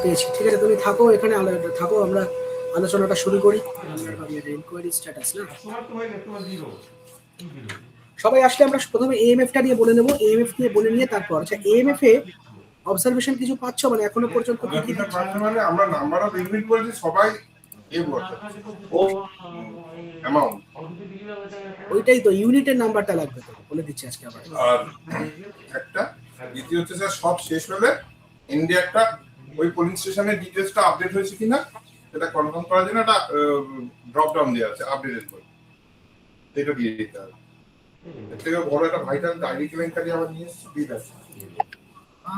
পেয়েছি, ঠিক আছে, তুমি থাকো এখানে, থাকো, আমরা আলোচনাটা শুরু করি। ইনকোয়ারি স্ট্যাটাস না, সবাই আসলে আমরা প্রথমে এএমএফ টা নিয়ে বলে নেবো, এএমএফ নিয়ে বলে নিয়ে তারপর আচ্ছা এএমএফ এ অবজারভেশন কিছু পাচ্ছ মানে এখনো পর্যন্ত কি কি মানে আমরা নাম্বার অফ ইউনিট বলছি সবাই ও অ্যামাউন্ট, ওইটাই তো ইউনিটের নাম্বারটা লাগবে, তো বলে দিচ্ছি আজকে আবার। আর একটা দ্বিতীয় হচ্ছে স্যার সব শেষ হলে ইন্ডিয়া একটা ওই পোলিং স্টেশনের ডিটেইলসটা আপডেট হয়েছে কিনা সেটা কনফার্ম করার জন্য একটা ড্রপ ডাউন দেওয়া আছে আপডেটেড করে, এটা দিয়ে দিতে হবে। এর থেকে বড় একটা ভাইটাল ডায়েরি কেলেঙ্কারি আমার নিয়ে এসেছি, বিল আছে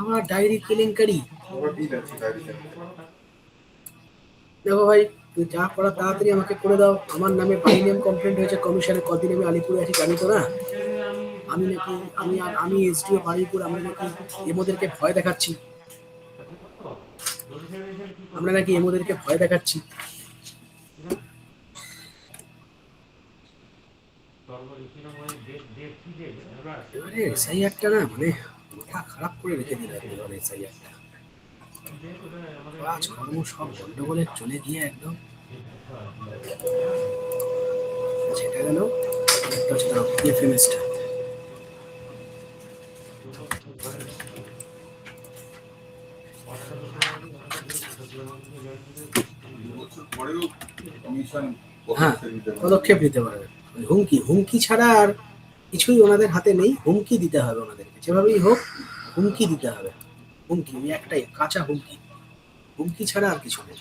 আমার ডায়েরি কেলেঙ্কারি, আমার বিল আছে ডায়েরি কেলেঙ্কারি। দেখো ভাই, তুই যা করা তাড়াতাড়ি আমাকে করে দাও। আমার নামে বাইনেম কমপ্লেন্ট হয়েছে কমিশনে, কদিন আমি আলিপুরে আছি জানি তো না, আমি নাকি আমি এসডিও বারুইপুর, আমরা নাকি এমোদেরকে ভয় দেখাচ্ছি, আমরা নাকি এমোদেরকে ভয় দেখাচ্ছি। এসআই একটা না মানে মাথা খারাপ করে রেখে দিল একেবারে, এসআই একটা কাজকর্ম সব গন্ডগোলে চলে গিয়ে একদম সেটা গেল। একটা হচ্ছে এফএমএসটা, হ্যাঁ পদক্ষেপ নিতে পারবে, হুমকি ছাড়া আর কিছুই ওনাদের হাতে নেই। হুমকি দিতে হবে ওনাদেরকে, যেভাবেই হোক হুমকি দিতে হবে। হুমকি একটাই, কাঁচা হুমকি, হুমকি ছাড়া আর কিছু নেই।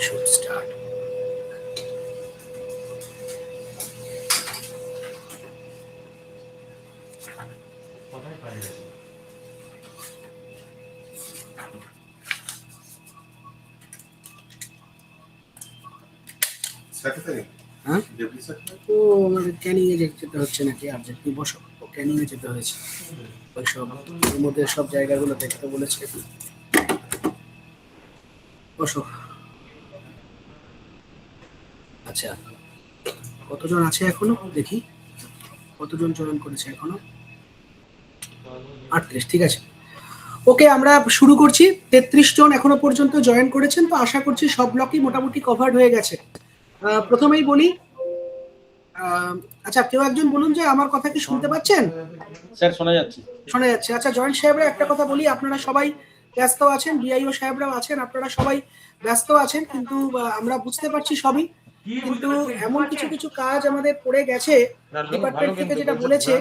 Should start. হ্যাঁ ও আমাদের ক্যানিংয়ে যেতে হচ্ছে নাকি, আর যেতে বসো, ক্যানিংয়ে যেতে হয়েছে, ওই সব এর মধ্যে সব জায়গাগুলো দেখতে বলেছে, বসো। আচ্ছা কতজন আছে এখনো দেখি, কতজন জয়েন করেছে এখনো? 38, ঠিক আছে, ওকে আমরা শুরু করছি। 33 জন এখনো পর্যন্ত জয়েন করেছেন, তো আশা করছি সব ব্লকই মোটামুটি কভার্ড হয়ে গেছে। প্রথমেই বলি, আচ্ছা কেউ একজন বলুন যে আমার কথা কি শুনতে পাচ্ছেন? স্যার শোনা যাচ্ছে, শোনা যাচ্ছে। আচ্ছা জয়েন্ট সাহেবরা একটা কথা বলি, আপনারা সবাই ব্যস্ত আছেন, বিআইও সাহেবরাও আছেন, আপনারা সবাই ব্যস্ত আছেন, কিন্তু আমরা বুঝতে পারছি সবই, কিন্তু এমন কিছু কিছু কাজ আমাদের পড়ে গেছে ডিপার্টমেন্ট থেকে যেটা বলেছে,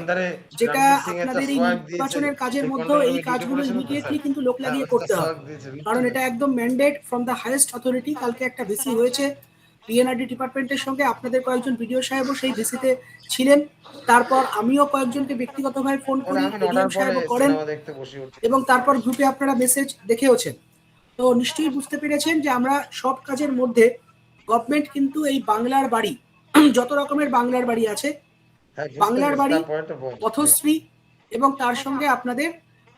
যেটা আপনাদের এই নির্বাচনের কাজের মধ্যে এই কাজগুলো ইমিডিয়েটলি কিন্তু লোক লাগিয়ে করতে হবে, কারণ এটা একদম mandate from the highest authority. কালকে একটা ভিসি হয়েছে পিএনআরডি ডিপার্টমেন্টের সঙ্গে, আপনাদের কয়েকজন ভিডিও সাহেবও সেই ভিসিতে ছিলেন, তারপর আমিও কয়েকজনকে ব্যক্তিগতভাবে ফোন করি, এডিএম সাহেবও করেন, এবং তারপর গ্রুপে আপনারা মেসেজ দেখেওছেন। তো নিশ্চয়ই বুঝতে পেরেছেন যে আমরা সব কাজের মধ্যে গভর্নমেন্ট কিন্তু এই বাংলার বাড়ি, যত রকমের বাংলার বাড়ি আছে, বাংলার বাড়ি, পথশ্রী এবং তার সঙ্গে আপনাদের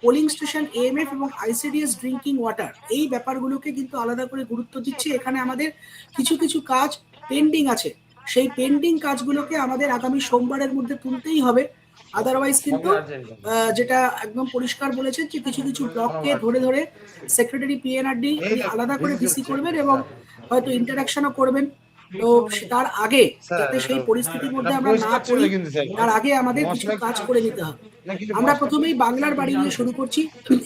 পোলিং স্টেশন এএমএফ এবং আইসিডিএস ড্রিঙ্কিং ওয়াটার, এই ব্যাপারগুলোকে কিন্তু আলাদা করে গুরুত্ব দিচ্ছে। এখানে আমাদের কিছু কিছু কাজ পেন্ডিং আছে, সেই পেন্ডিং কাজগুলোকে আমাদের আগামী সোমবারের মধ্যে তুলতেই হবে, আদারওয়াইজ কিন্তু যেটা একদম পরিষ্কার বলেছেন যে কিছু কিছু ব্লককে ধরে ধরে সেক্রেটারি পিএনআরডি আলাদা করে ভিসি করবেন এবং হয়তো ইন্টারাকশনও করবেন। তো তার আগে যাতে সেই পরিস্থিতির মধ্যে আমরা না পড়ি, তার আগে আমাদের কিছু কাজ করে নিতে হবে। আমরা প্রথমেই বাংলার বাড়ি নিয়ে শুরু করছি,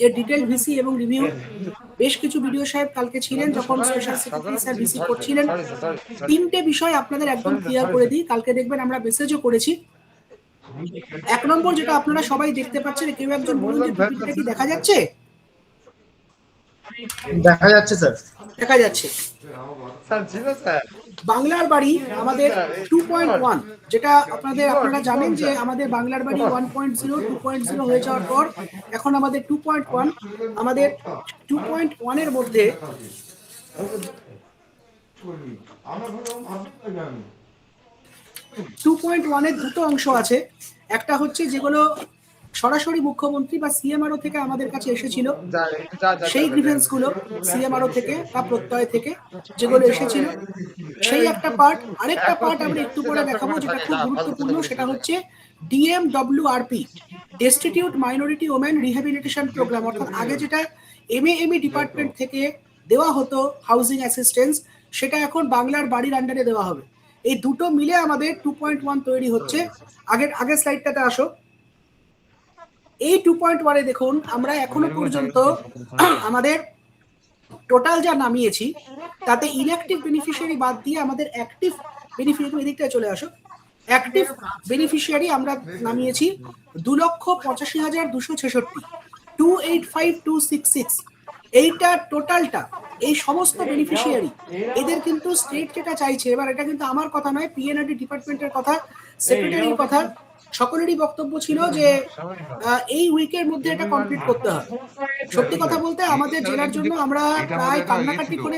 এর ডিটেল ভিসি এবং রিভিউ। বেশ কিছু ভিডিও সাহেব কালকে ছিলেন যখন স্পেশাল সেক্রেটারি স্যার ভিসি করছিলেন। তিনটে বিষয় আপনাদের একদম ক্লিয়ার করে দিই, কালকে দেখবেন আমরা মেসেজও করেছি। 1 নম্বর যেটা আপনারা সবাই দেখতে পাচ্ছেন, কেউ একজন বলুন যে ভিডিওটা কি দেখা যাচ্ছে? দেখা যাচ্ছে স্যার, দেখা যাচ্ছে স্যার ছিল স্যার। বাংলার বাড়ি আমাদের 2.1, যেটা আপনারা জানেন যে আমাদের বাংলার বাড়ি 1.0 2.0 হয়ে যাওয়ার পর এখন আমাদের 2.1, আমাদের 2.1 এর মধ্যে 2.1 এর দুটো অংশ আছে। একটা হচ্ছে যেগুলো সরাসরি মুখ্যমন্ত্রী বা সিএমআরও থেকে আমাদের কাছে এসেছিল, সেই গ্রিভেন্স গুলো সিএমআরও থেকে বা প্রত্যয় থেকে যেগুলো এসেছিল, সেই একটা পার্ট। আরেকটা পার্ট আমরা একটু পরে দেখাবো যেটা খুব গুরুত্বপূর্ণ, সেটা হচ্ছে DMWRP, destitute minority women rehabilitation programme. অর্থাৎ আগে যেটা এমএএমই ডিপার্টমেন্ট থেকে দেওয়া হতো হাউজিং অ্যাসিস্ট্যান্স, সেটা এখন বাংলার বাড়ির আন্ডারে দেওয়া হবে। এই দুটো মিলে আমাদের 2.1 তৈরি হচ্ছে। আগের স্লাইডটাতে আসো। এই 2.1 এ দেখুন আমরা এখনো পর্যন্ত আমাদের টোটাল যা নামিয়েছি তাতে ইনঅ্যাক্টিভ বেনিফিশিয়ারি বাদ দিয়ে আমাদের অ্যাক্টিভ বেনিফিশিয়ারি, এদিকটা চলে আসো, অ্যাক্টিভ বেনিফিশিয়ারি আমরা নামিয়েছি 2,85,266, 285,266। এইটা টোটালটা, এই সমস্ত বেনিফিশিয়ারি, এদের কিন্তু স্টেট যেটা চাইছে, এবার এটা কিন্তু আমার কথা নয়, পিএনআরডি ডিপার্টমেন্টের কথা, সেক্রেটারির কথা, সকলেরই বক্তব্য ছিল যে এই উইকের মধ্যে এটা কমপ্লিট করতে হবে। সত্যি কথা বলতে আমাদের জেলার জন্য আমরা প্রায় কান্নাকাটি করে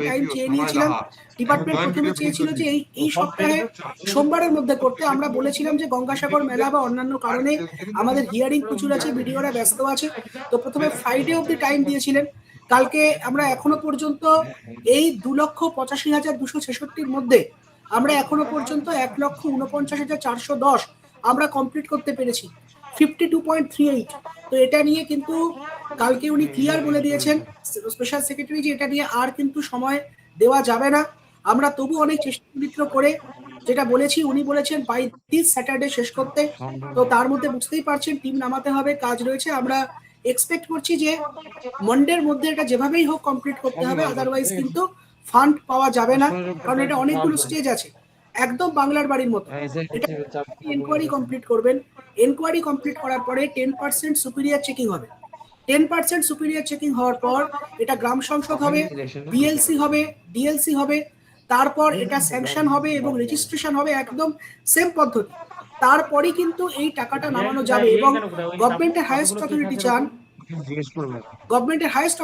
টাইম চেয়ে নিয়েছিলাম। ডিপার্টমেন্ট প্রথমে চেয়েছিল যে এই সপ্তাহে সোমবারের মধ্যে করতে। আমরা বলেছিলাম যে গঙ্গাসাগর মেলা বা অন্যান্য কারণে আমাদের হিয়ারিং প্রচুর আছে, ভিডিওরা ব্যস্ত আছে, তো প্রথমে ফ্রাইডে অব্দি টাইম দিয়েছিলেন। কালকে আমরা এখনো পর্যন্ত এই 2,85,266-র মধ্যে আমরা এখনো পর্যন্ত 1,49,410 আমরা কমপ্লিট করতে পেরেছি, 52.38। তো এটা নিয়ে কিন্তু কালকে উনি ক্লিয়ার বলে দিয়েছেন স্পেশাল সেক্রেটারি যে এটা নিয়ে আর কিন্তু সময় দেওয়া যাবে না। আমরা তবু অনেক চেষ্টা করে যেটা বলেছি, উনি বলেছেন বাই দিস স্যাটারডে শেষ করতে। তো তার মধ্যে বুঝতেই পারছেন টিম নামাতে হবে, কাজ রয়েছে। আমরা এক্সপেক্ট করছি যে মন্ডের মধ্যে এটা যেভাবেই হোক কমপ্লিট করতে হবে, আদারওয়াইজ কিন্তু ফান্ড পাওয়া যাবে না, কারণ এটা অনেকগুলো স্টেজ আছে, একদম বাংলার বাড়ির মতো। এটা এনকোয়ারি কমপ্লিট করবেন, এনকোয়ারি কমপ্লিট করার পরে 10% সুপিরিয়র চেকিং হবে। 10% সুপিরিয়র চেকিং হওয়ার পর এটা গ্রাম সংসদ হবে, বিএলসি হবে, ডিএলসি হবে, তারপর এটা স্যাংশন হবে এবং রেজিস্ট্রেশন হবে, একদম সেম পদ্ধতি। তারপরেই কিন্তু এই টাকাটা নামানো যাবে। এবং গভর্নমেন্টের হাইয়েস্ট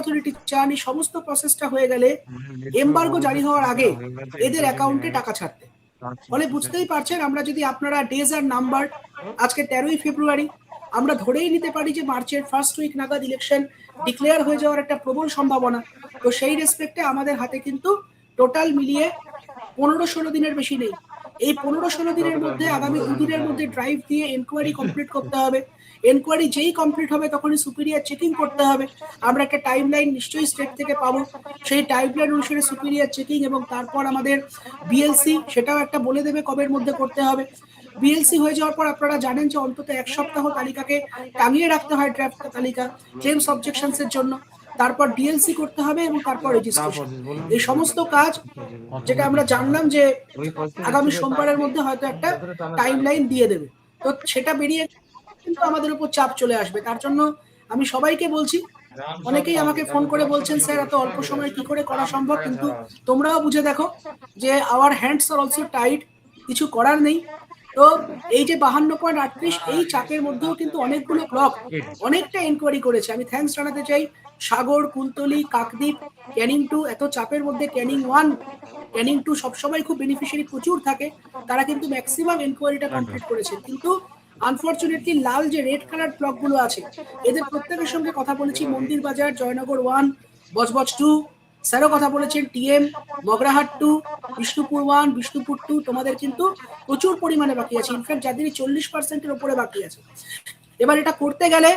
অথরিটি চান, এই সমস্ত প্রসেসটা হয়ে গেলে এমবার্গো জারি হওয়ার আগে এদের অ্যাকাউন্টে টাকা ছাড়তে। ফলে বুঝতেই পারছেন, আমরা যদি আপনারা ডেজ আর নাম্বার, আজকে 13ই ফেব্রুয়ারি, আমরা ধরেই নিতে পারি যে মার্চের ফার্স্ট উইক নাগাদ ইলেকশন ডিক্লেয়ার হয়ে যাওয়ার একটা প্রবল সম্ভাবনা। তো সেই রেসপেক্টে আমাদের হাতে কিন্তু টোটাল মিলিয়ে 15-16 দিনের বেশি নেই। এই 15-16 দিনের মধ্যে আগামী 2 দিনের মধ্যে ড্রাইভ দিয়ে এনকোয়ারি কমপ্লিট করতে হবে। এনকোয়ারি যেই কমপ্লিট হবে তখনই সুপিরিয়র চেকিং করতে হবে। আমরা একটা টাইমলাইন নিশ্চয়ই স্টেট থেকে পাবো, সেই টাইমলাইন অনুসারে সুপিরিয়র চেকিং এবং তারপর আমাদের বিএলসি, সেটাও একটা বলে দেবে কবের মধ্যে করতে হবে। বিএলসি হয়ে যাওয়ার পর আপনারা জানেন যে অন্তত 1 সপ্তাহ তালিকাকে টাঙিয়ে রাখতে হয়, ড্রাফট তালিকা ক্লেমস অবজেকশনস এর জন্য। তারপর ডিএলসি করতে হবে এবং তারপর রেজিস্ট্রেশন। এই সমস্ত কাজ যেটা আমরা জানলাম যে আগামী সোমবারের মধ্যে হয়তো একটা টাইমলাইন দিয়ে দেবে, তো সেটা বেরিয়ে কিন্তু আমাদের উপর চাপ চলে আসবে। তার জন্য আমি সবাইকে বলছি, অনেকেই আমাকে ফোন করে বলছেন স্যার এত অল্প সময় কি করে করা সম্ভব, কিন্তু তোমরাও বুঝে দেখো যে hour hands are also tight, কিছু করার নেই। তো এই যে 52.38 এই চাপের মধ্যেও কিন্তু অনেকগুলো ব্লক অনেকটা এনকোয়ারি করেছে। আমি থ্যাঙ্কস জানাতে চাই সাগর, কুলতলি, কাকদ্বীপ, ক্যানিং 2, এত চাপের মধ্যে ক্যানিং 1, ক্যানিং 2 সবসময় খুব বেনিফিশিয়ারি প্রচুর থাকে, তারা কিন্তু ম্যাক্সিমাম এনকোয়ারিটা কমপ্লিট করেছে। কিন্তু আনফরচুনেটলি লাল যে রেড কালার ব্লকগুলো আছে এদের প্রত্যেকের সঙ্গে কথা বলেছি, মন্দির বাজার, জয়নগর 1, বজবজ 2, স্যারও কথা বলেছেন, টিএম, মগরাহাট 2, বিষ্ণুপুর 1, বিষ্ণুপুর 2, তোমাদের কিন্তু প্রচুর পরিমাণে বাকি আছে। ইনফ্যাক্ট যাদের 40%-এর উপরে বাকি আছে। এবার এটা করতে গেলে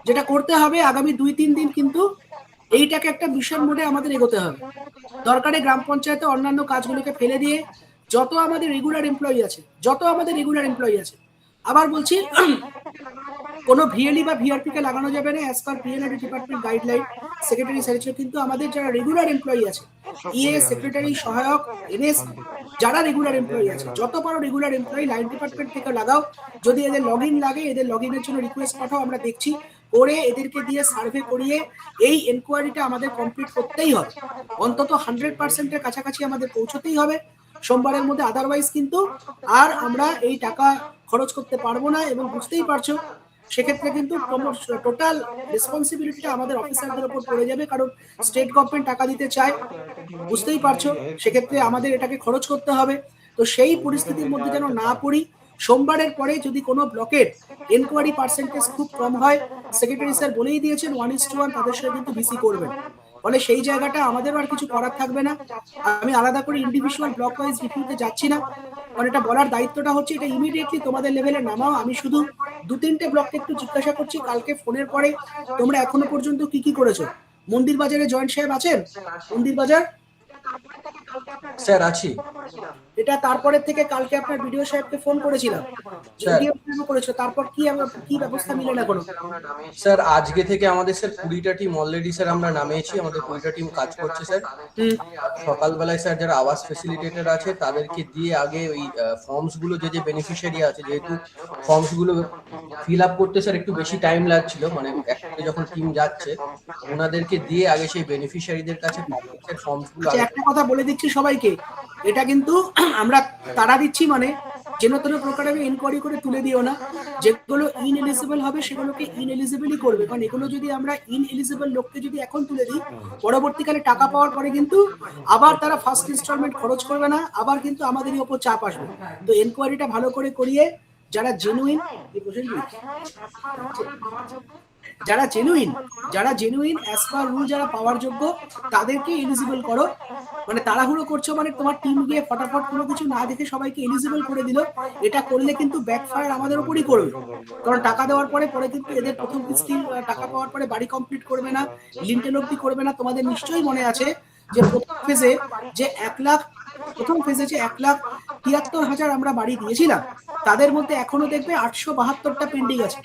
যেটা করতে হবে, আগামী 2-3 দিন কিন্তু এইটাকে একটা মিশন মোডে আমাদের এগোতে হবে। দরকারে গ্রাম পঞ্চায়েতে অন্যান্য কাজগুলোকে ফেলে দিয়ে যত আমাদের রেগুলার এমপ্লয়ি আছে, আবার বলছি কোনো ভিএলই বা ভিআরপি কে লাগানো যাবে না, as per PNRD department guideline, secretary স্যারের। কিন্তু আমাদের যারা রেগুলার এমপ্লয়ি আছে, ইএ, সেক্রেটারি, সহায়ক, এনএস, যারা রেগুলার এমপ্লয়ি আছে, যত পারো রেগুলার এমপ্লয়ি লাইন ডিপার্টমেন্ট থেকে লাগাও। যদি এদের লগইন লাগে, এদের লগইনের জন্য রিকোয়েস্ট পাঠাও, আমরা দেখছি করে এদেরকে দিয়ে সার্ভে করিয়ে এই এনকোয়ারিটা আমাদের কমপ্লিট করতেই হবে। অন্তত 100%-এর কাছাকাছি আমাদের পৌঁছতেই হবে সোমবারের মধ্যে, আদারওয়াইজ কিন্তু আর আমরা এই টাকা খরচ করতে পারবো না। এবং বুঝতেই পারছো সেক্ষেত্রে কিন্তু টোটাল রেসপন্সিবিলিটিটা আমাদের অফিসারদের উপর পড়ে যাবে, কারণ স্টেট গভর্নমেন্ট টাকা দিতে চায়, বুঝতেই পারছো, সেক্ষেত্রে আমাদের এটাকে খরচ করতে হবে। তো সেই পরিস্থিতির মধ্যে যেন না পড়ি, সোমবারের পরে যদি কোনো ব্লকের এনকোয়ারি পার্সেন্টেজ খুব কম হয়, সেক্রেটারি স্যার বলেই দিয়েছেন 1:1 তাদের সাথে কিন্তু ভিসি করবেন। ফলে সেই জায়গাটা আমাদেরও আর কিছু করার থাকবে না। আমি আলাদা করে ইন্ডিভিজুয়াল ব্লক ওয়াইজ রিভিউতে যাচ্ছি না, কারণ এটা বলার দায়িত্বটা হচ্ছে এটা ইমিডিয়েটলি তোমাদের লেভেলে নামাও। আমি শুধু 2-3টে ব্লককে একটু জিজ্ঞাসা করছি কালকে ফোনের পরে তোমরা এখনো পর্যন্ত কি কি করেছো। মন্দির বাজারে জয়েন্ট সাহেব আছেন? মন্দির বাজার স্যার আছি এটা তারপরে থেকে কালকে আপনার বিডিও সাহেবকে ফোন করেছিলাম, স্যার। বিডিও সাহেব করেছো, তারপর কি ব্যবস্থা নিলেন এখনো? স্যার আজকে থেকে আমাদের স্যার 20টা টিম অলরেডি স্যার আমরা নামিয়েছি, আমাদের 20টা টিম কাজ করছে স্যার। সকালবেলায় স্যার যারা আবাস ফেসিলিটেটর আছে তাদেরকে দিয়ে আগে ওই ফর্মস গুলো যে বেনিফিশিয়ারি আছে, যেহেতু ফর্মস গুলো ফিল আপ করতে স্যার একটু বেশি টাইম লাগছিল, মানে একটা যখন টিম যাচ্ছে ওনাদেরকে দিয়ে আগে সেই বেনিফিশিয়ারিদের কাছে ফর্মস গুলো আচ্ছা, একটা কথা বলে দিচ্ছি সবাইকে, এটা কিন্তু আমরা তাড়া দিচ্ছি, মানে যেন কোনো প্রকারে এনকোয়ারি করে তুলে দিও না। যেগুলো ইনএলিজিবল হবে সেগুলোকে ইনএলিজিবলই করবে, কারণ এগুলো যদি আমরা ইনএলিজিবল লোককে যদি এখন তুলে দিই, পরবর্তীকালে টাকা পাওয়ার পরে কিন্তু আবার তারা ফার্স্ট ইনস্টলমেন্ট খরচ করবে না, আবার কিন্তু আমাদেরই ওপর চাপ আসবে। তো এনকোয়ারিটা ভালো করে করিয়ে যারা জেনুইন অ্যাজ পার রুল যারা পাওয়ার যোগ্য তাদেরকে এলিজিবল করো। মানে তাড়াহুড়ো করছো, মানে তোমার টিম গিয়ে ফটাফট কোনো কিছু না দেখে সবাইকে এলিজিবল করে দিল, এটা করলে কিন্তু ব্যাকফায়ার আমাদের উপরই করবে। কারণ টাকা দেওয়ার পরে কিন্তু এদের প্রথম কিস্তি টাকা পাওয়ার পরে বাড়ি কমপ্লিট করবে না, লিন্টেল অব্দি করবে না। তোমাদের নিশ্চয়ই মনে আছে যে প্রথম ফেজে যে 1,73,000 আমরা বাড়ি দিয়েছিলাম, তাদের মধ্যে এখনো দেখবে 872টা পেন্ডিং আছে,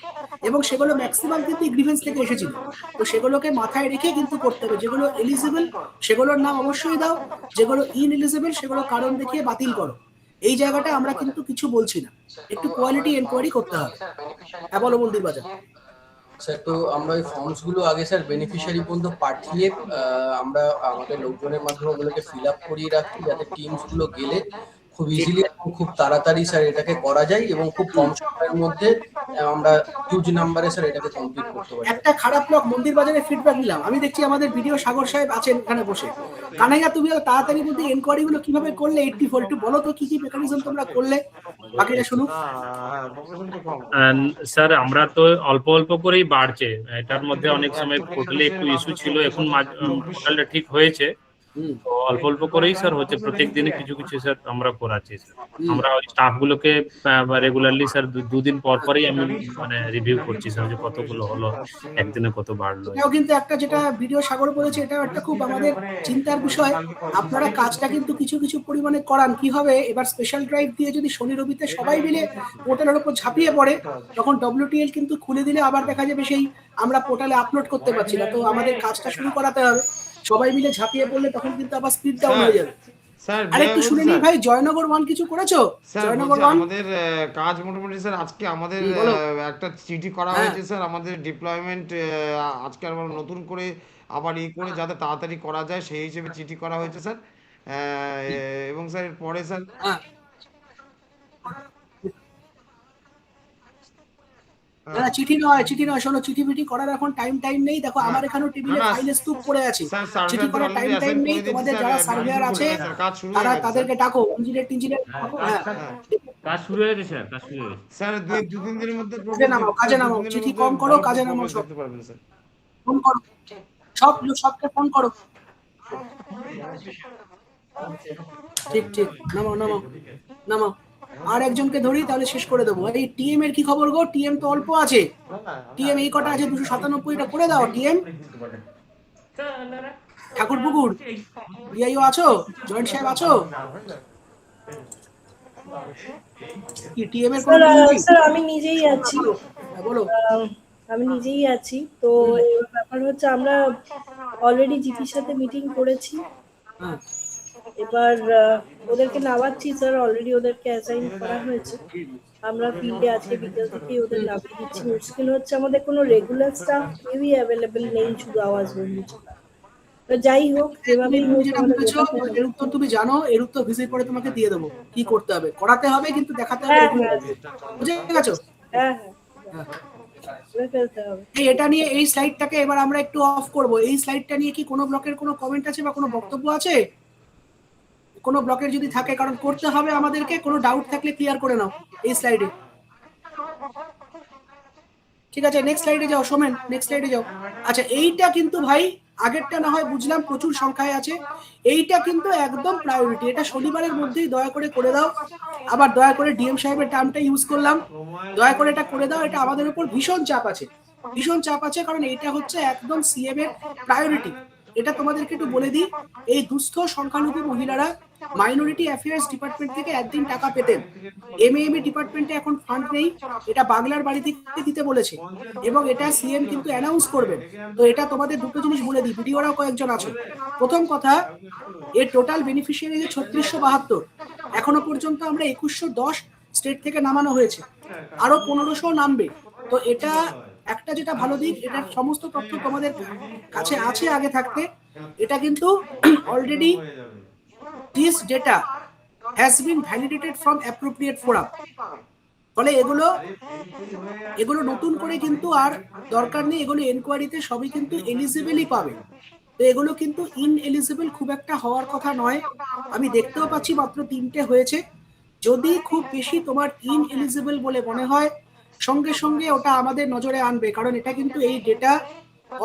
এবং সেগুলো ম্যাক্সিমাম কিন্তু গ্রিভেন্স থেকে এসেছিল। তো সেগুলোকে মাথায় রেখে কিন্তু করতে হবে। যেগুলো এলিজিবল সেগুলোর নাম অবশ্যই দাও, যেগুলো ইনএলিজিবল সেগুলো কারণ দেখিয়ে বাতিল করো। এই জায়গাটা আমরা কিন্তু কিছু বলছি না, একটু কোয়ালিটি এনকোয়ারি করতে হবে। হ্যাঁ বলো মন্দির বাজার। স্যার, তো আমরা ওই ফর্মস গুলো আগে স্যার বেনিফিশিয়ারি পর্যন্ত পাঠিয়ে আমরা আমাদের লোকজনের মাধ্যমে ওগুলোকে ফিল আপ করিয়ে রাখছি, যাতে টিমস গুলো গেলে খুব ইজিলি এবং খুব তাড়াতাড়ি স্যার এটাকে করা যায় এবং খুব কম সময়ের মধ্যে আমরা হিউজ নাম্বারে স্যার এটাকে কমপ্লিট করতে পারি। একটা খারাপ লোক মন্দির বাজারে ফিডব্যাক নিলাম, আমি দেখছি আমাদের ভিডিও সাগর সাহেব আছেন এখানে বসে। কানাইয়া, তুমি তাড়াতাড়ি মধ্যে এনকোয়ারি গুলো কিভাবে করলে 84? একটু বলো তো কি কি মেকানিজম তোমরা করলে, বাকিটা শুনুক। স্যার আমরা তো অল্প অল্প করেই বাড়ছে, এটার মধ্যে অনেক সময় পোর্টালে একটু ইস্যু ছিল, এখন পোর্টালটা ঠিক হয়েছে, তো অল্প অল্প করেই স্যার হচ্ছে। প্রত্যেক দিনে কিছু কিছু স্যার আমরা করাচ্ছি স্যার। আমরা ওই স্টাফ গুলোকে রেগুলারলি স্যার দুদিন পর পরই আমি মানে রিভিউ করছি স্যার, যে কতগুলো হলো, একদিনে কত বাড়লো। এটাও কিন্তু একটা, যেটা ভিডিও সাগর বলেছে, এটাও একটা খুব আমাদের চিন্তার বিষয়। আপনারা কাজটা কিন্তু কিছু কিছু পরিমাণে করান। কি হবে এবার স্পেশাল ড্রাইভ দিয়ে যদি শনি রবিতে সবাই মিলে পোর্টালের উপর ঝাঁপিয়ে পড়ে, তখন WTL কিন্তু খুলে দিলে আবার দেখা যাবে সেই আমরা পোর্টালে আপলোড করতে পারছি না। তো আমাদের কাজটা শুরু করাতে হবে, সবাই মিলে ঝাঁপিয়ে পড়লে তখন কিন্তু আবার স্পিড ডাউন হয়ে যাবে। স্যার আরেকটু শুনে নিই ভাই, জয়নগর 1 কিছু করেছো? স্যার জয়নগর বলছি 1 আমাদের কাজ মোটামুটি স্যার আজকে আমাদের বলো। একটা চিঠি করা হ্যাঁ। হয়েছে স্যার, আমাদের ডিপ্লয়মেন্ট আজকে আমরা নতুন করে আবার করে যাতে তাড়াতাড়ি করা যায় সেই হিসেবে চিঠি করা হয়েছে স্যার। এবং স্যার পরে স্যার হ্যাঁ, না চিঠি নয়, শোনো, চিঠি মিটি করার এখন টাইম নেই। দেখো আমার এখানেও টেবিলে না, না, ফাইলে স্তূপ পড়ে আছে, স্যার সার্ভে চিঠি করার টাইম অলরেডি নেই। করে দিয়েছি তোমাদের স্যার, যারা সার্ভেয়ার আছে কাজ শুরু তারা হয়ে গেছে তাদেরকে ডাকো, ইঞ্জিনিয়ার টিঞ্জিনিয়ার ডাকো। হ্যাঁ, কাজ শুরু হয়ে গেছে স্যার, কাজ শুরু হয়ে গেছে স্যার দু তিন দিনের মধ্যে কাজে নামাও, চিঠি কম করো, কাজে নামাও। সব করতে পারবেন স্যার। ফোন করো, সবকে ফোন করো। ঠিক নামাও। আর একজনকে ধরি তাহলে শেষ করে দেবো। এই টিএম এর কি খবর গো? টিএম তো অল্প আছে, টিএম এই কটা আছে, 297টা করে দাও। টিএম ঠাকুর পুকুর বিআইও আছো, জয়েন্ট সাহেব আছো কি? টিএম এর কোনো স্যার আমি নিজেই আছি। বলো। আমি নিজেই আছি। তো ব্যাপার হচ্ছে আমরা অলরেডি জিপির সাথে মিটিং করেছি। হ্যাঁ, এবার ওদেরকে নামাচ্ছি স্যার, অলরেডি ওদেরকে অ্যাসাইন করা হয়েছে। আমরা ফিল্ডে আজকে বিকেল থেকেই ওদের নামিয়ে দিচ্ছি। মুশকিল হচ্ছে আমাদের কোনো রেগুলার স্টাফ কেউই অ্যাভেলেবেল নেই, শুধু আওয়াজ বন্ধু ছাড়া। তো যাই হোক, যেভাবেই হোক যেটা আমাদের বলেছো এর উত্তর তুমি জানো, এর উত্তর ভিজিট পরে তোমাকে দিয়ে দেবো। কি করতে হবে, করাতে হবে, কিন্তু দেখাতে হবে। বুঝে গেছো? হ্যাঁ করে ফেলতে হবে। এটা নিয়ে এই স্লাইডটাকে এবার আমরা একটু অফ করব। এই স্লাইডটা নিয়ে কি কোনো ব্লকের কোনো কমেন্ট আছে বা কোনো বক্তব্য আছে? কোনো ব্লকের যদি থাকে, কারণ করতে হবে আমাদেরকে, কোনো ডাউট থাকলে ক্লিয়ার করে নাও এই স্লাইডে। ঠিক আছে, নেক্সট স্লাইডে যাও সোমেন, নেক্সট স্লাইডে যাও। আচ্ছা, এইটা কিন্তু ভাই আগেরটা না হয় বুঝলাম প্রচুর সংখ্যায় আছে, এইটা কিন্তু একদম প্রায়োরিটি, এটা শনিবারের মধ্যেই দয়া করে দাও। আবার দয়া করে ডিএম সাহেবের টার্মটা ইউজ করলাম, দয়া করে এটা করে দাও। এটা আমাদের উপর ভীষণ চাপ আছে, ভীষণ চাপ আছে, কারণ এটা হচ্ছে একদম সিএম এর প্রায়োরিটি। এটা তোমাদেরকে একটু বলে দিই, এই দুস্থ সংখ্যালঘু মহিলারা মাইনরিটি অ্যাফেয়ার্স ডিপার্টমেন্ট থেকে একদিন টাকা পেতেন, এমএএমই ডিপার্টমেন্টে এখন ফান্ড নেই, এটা বাংলার বাড়ি থেকে দিতে বলেছে, এবং এটা সিএম কিন্তু অ্যানাউন্স করবেন। তো এটা তোমাদের দুটো জিনিস বলে দিই, ভিডিওরাও কয়েকজন আছে। প্রথম কথা, এর টোটাল বেনিফিশিয়ারি যে 3672, এখনো পর্যন্ত আমরা 2110 স্টেট থেকে নামানো হয়েছে, আরো 1500 নামবে। তো এটা একটা যেটা ভালো দিক, এটার সমস্ত তথ্য তোমাদের কাছে আছে আগে থাকতে। এটা কিন্তু already this data has been validated from appropriate forum, ফলে এগুলো নতুন করে কিন্তু আর দরকার নেই, এগুলো এনকোয়ারিতে সবই কিন্তু এলিজিবলই পাবে। তো এগুলো কিন্তু ইনএলিজিবল খুব একটা হওয়ার কথা নয়, আমি দেখতেও পাচ্ছি মাত্র 3টে হয়েছে। যদি খুব বেশি তোমার ইনএলিজিবল বলে মনে হয়, সঙ্গে সঙ্গে ওটা আমাদের নজরে আনবে, কারণ এটা কিন্তু এই data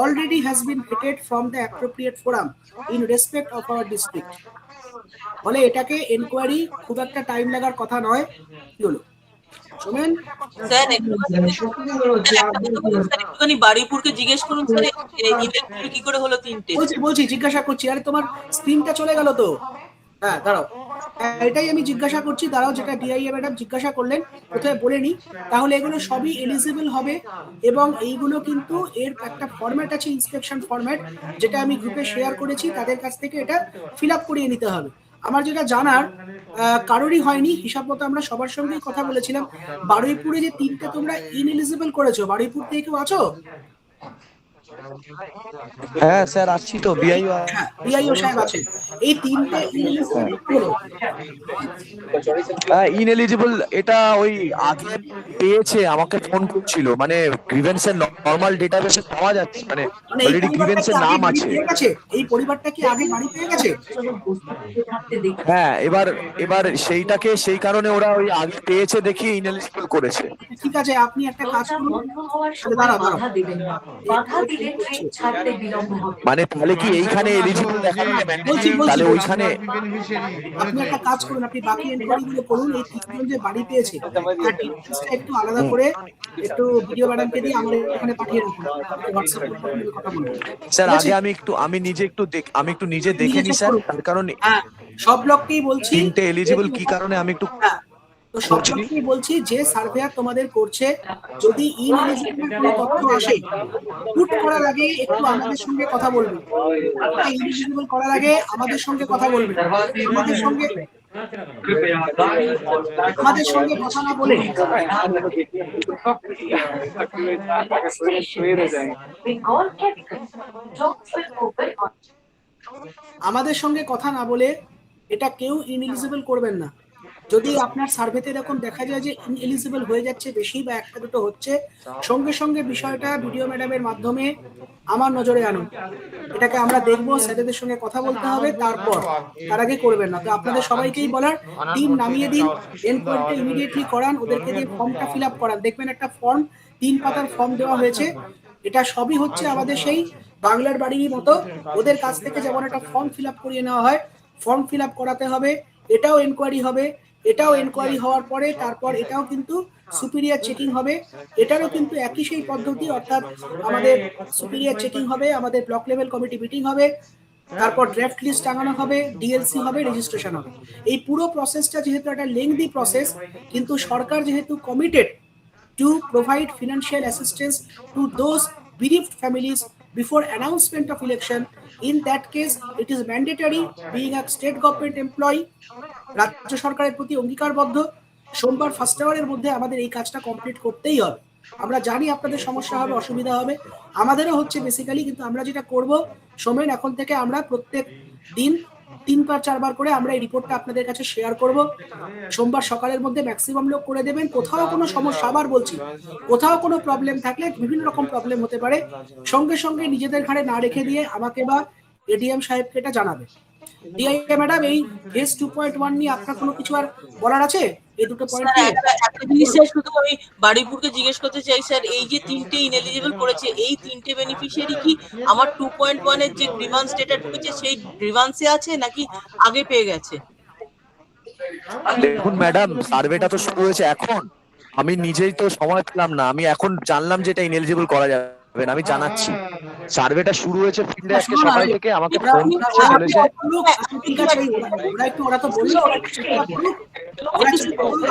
already has been vetted from the appropriate forum in respect of our district, ফলে এটাকে এনকোয়ারি খুব একটা টাইম লাগার কথা নয়। কি হলো শোনেন স্যার, একটুখানি বারুইপুরকে জিজ্ঞেস করুন স্যার, ইভেন্টগুলো কি করে হলো 3টে? বলছি জিজ্ঞাসা করছি। আরে তোমার স্ক্রিনটা চলে গেল তো, হ্যাঁ দাঁড়াও, এটাই আমি জিজ্ঞাসা করছি, দাঁড়াও, যেটা ডিআইএ ম্যাডাম জিজ্ঞাসা করলেন প্রথমে বলে নি। তাহলে এগুলো সবই এলিজিবল হবে, এবং এইগুলো কিন্তু এর একটা ফরম্যাট আছে, ইন্সপেকশন ফরম্যাট, যেটা আমি গ্রুপে শেয়ার করেছি, তাদের কাছ থেকে এটা ফিল আপ করিয়ে নিতে হবে। আমার যেটা জানার কারোরই হয়নি, হিসাব মতো আমরা সবার সঙ্গেই কথা বলেছিলাম। বারুইপুরে যে 3টে তোমরা ইনএলিজিবল করেছো, বারুইপুর থেকে কেউ আছো? হ্যাঁ স্যার, আসছি তো, বিআইও সাহেব আছেন। এই 3টে ইনএলিজিবল, এটা ওই আগে পেয়েছে, আমাকে ফোন করছিল, মানে গ্রিভেন্সের নরমাল ডেটাবেসে পাওয়া যাচ্ছে, মানে অলরেডি গ্রিভেন্সের নাম আছে। এই পরিবারটা কি আগে বাড়ি পেয়ে গেছে? হ্যাঁ, এবার সেইটাকে, সেই কারণে ওরা ওই আগে পেয়েছে দেখিয়ে ইনএলিজিবল করেছে। ঠিক আছে, আপনি একটা কাজ করুন, মানে তাহলে কি এইখানে এলিজিবল দেখাবে, তাহলে ওইখানে আপনি একটা কাজ করুন, আপনি বাকি এনকোয়ারি গুলো করুন। এই 3জন যে বাড়ি পেয়েছে একটু আলাদা করে একটু ভিডিও ম্যাডামকে দিয়ে আমাদের এখানে পাঠিয়ে রাখুন, হোয়াটসঅ্যাপে কথা বলুন। স্যার আগে আমি নিজে একটু নিজে দেখে নিই স্যার, তার কারণ সব ব্লককেই বলছি 3টে এলিজিবল কি কারণে আমি একটু তো সব ব্লককেই বলছি, যে সার্ভেয়ার তোমাদের করছে, যদি ইনএলিজিবল কোনো তথ্য আসে, পুট করার আগে একটু আমাদের সঙ্গে কথা বলবেন। ইনএলিজিবল করার আগে আমাদের সঙ্গে কথা বলবেন, আমাদের সঙ্গে কথা না বলে এটা কেউ ইনএলিজিবল করবেন না। যদি আপনার সার্ভেতে এরকম দেখা যায় যে ইনএলিজিবল হয়ে যাচ্ছে বেশি, বা একটা দুটো হচ্ছে, সঙ্গে সঙ্গে বিষয়টা ভিডিও ম্যাডামের মাধ্যমে আমার নজরে আনুন। এটাকে আমরা দেখবো, স্যারেদের সঙ্গে কথা বলতে হবে, তারপর, তার আগে করবেন না। তো আপনাদের সবাইকেই বলার, টিম নামিয়ে দিন, এনকোয়ারিটা ইমিডিয়েটলি করান, ওদেরকে দিয়ে ফর্মটা ফিল আপ করান। দেখবেন একটা ফর্ম, 3 পাতার ফর্ম দেওয়া হয়েছে। এটা সবই হচ্ছে আমাদের সেই বাংলার বাড়ির মতো, ওদের কাছ থেকে যেমন একটা ফর্ম ফিল আপ করিয়ে নেওয়া হয়, ফর্ম ফিল আপ করাতে হবে। এটাও এনকোয়ারি হবে, এটাও এনকোয়ারি হওয়ার পরে তারপর এটাও কিন্তু সুপিরিয়ার চেকিং হবে। এটারও কিন্তু একই সেই পদ্ধতি, অর্থাৎ আমাদের সুপিরিয়ার চেকিং হবে, আমাদের ব্লক লেভেল কমিটি মিটিং হবে, তারপর ড্রাফট লিস্ট টাঙানো হবে, ডিএলসি হবে, রেজিস্ট্রেশন হবে। এই পুরো প্রসেসটা যেহেতু একটা লেংদি প্রসেস, কিন্তু সরকার যেহেতু committed to provide financial assistance to those bereaved families before announcement of election, in that case it is mandatory, being a state government employee, রাজ্য সরকারের প্রতি অঙ্গীকারবদ্ধ, সোমবার 1st আওয়ারের মধ্যে আমাদের এই কাজটা কমপ্লিট করতেই হবে। আমরা জানি আপনাদের সমস্যা হবে, অসুবিধা হবে, আমাদেরও হচ্ছে বেসিক্যালি, কিন্তু আমরা যেটা করব সোমেন, এখন থেকে আমরা প্রত্যেক দিন 3-4 বার করে আমরা এই রিপোর্টটা আপনাদের কাছে শেয়ার করব। সোমবার সকালের মধ্যে ম্যাক্সিমাম লোক করে দেবেন। কোথাও কোনো সমস্যা, আবার বলছি, কোথাও কোনো প্রবলেম থাকলে, বিভিন্ন রকম প্রবলেম হতে পারে, সঙ্গে সঙ্গে নিজেদের ঘাড়ে না রেখে দিয়ে আমাকে বা এডিএম সাহেবকে এটা জানাবে। ডিআইএ ম্যাডাম, এই ফেজ 2.1 নিয়ে আপনার কোনো কিছু আর বলার আছে এই দুটো পয়েন্ট স্যার নিয়ে? একটা জিনিস স্যার শুধু আমি বারুইপুরকে জিজ্ঞেস করতে চাই স্যার, এই যে 3টে ইনএলিজিবল করেছে, এই 3টে বেনিফিশিয়ারি কি আমার 2.1 এর যে গ্রিভান্স ডেটা ঢুকেছে সেই গ্রিভান্সে আছে নাকি আগে পেয়ে গেছে? দেখুন ম্যাডাম, সার্ভেটা তো শুরু হয়েছে এখন, আমি নিজেই তো সময় পেলাম না, আমি এখন জানলাম যে এটা ইনএলিজিবল করা যাবে না, আমি জানাচ্ছি। সার্ভেটা শুরু হয়েছে ফিল্ডে আজকে সকাল থেকে, আমাকে ফোন করছে বলেছে। ঠিক আছে, ওরা তো বললো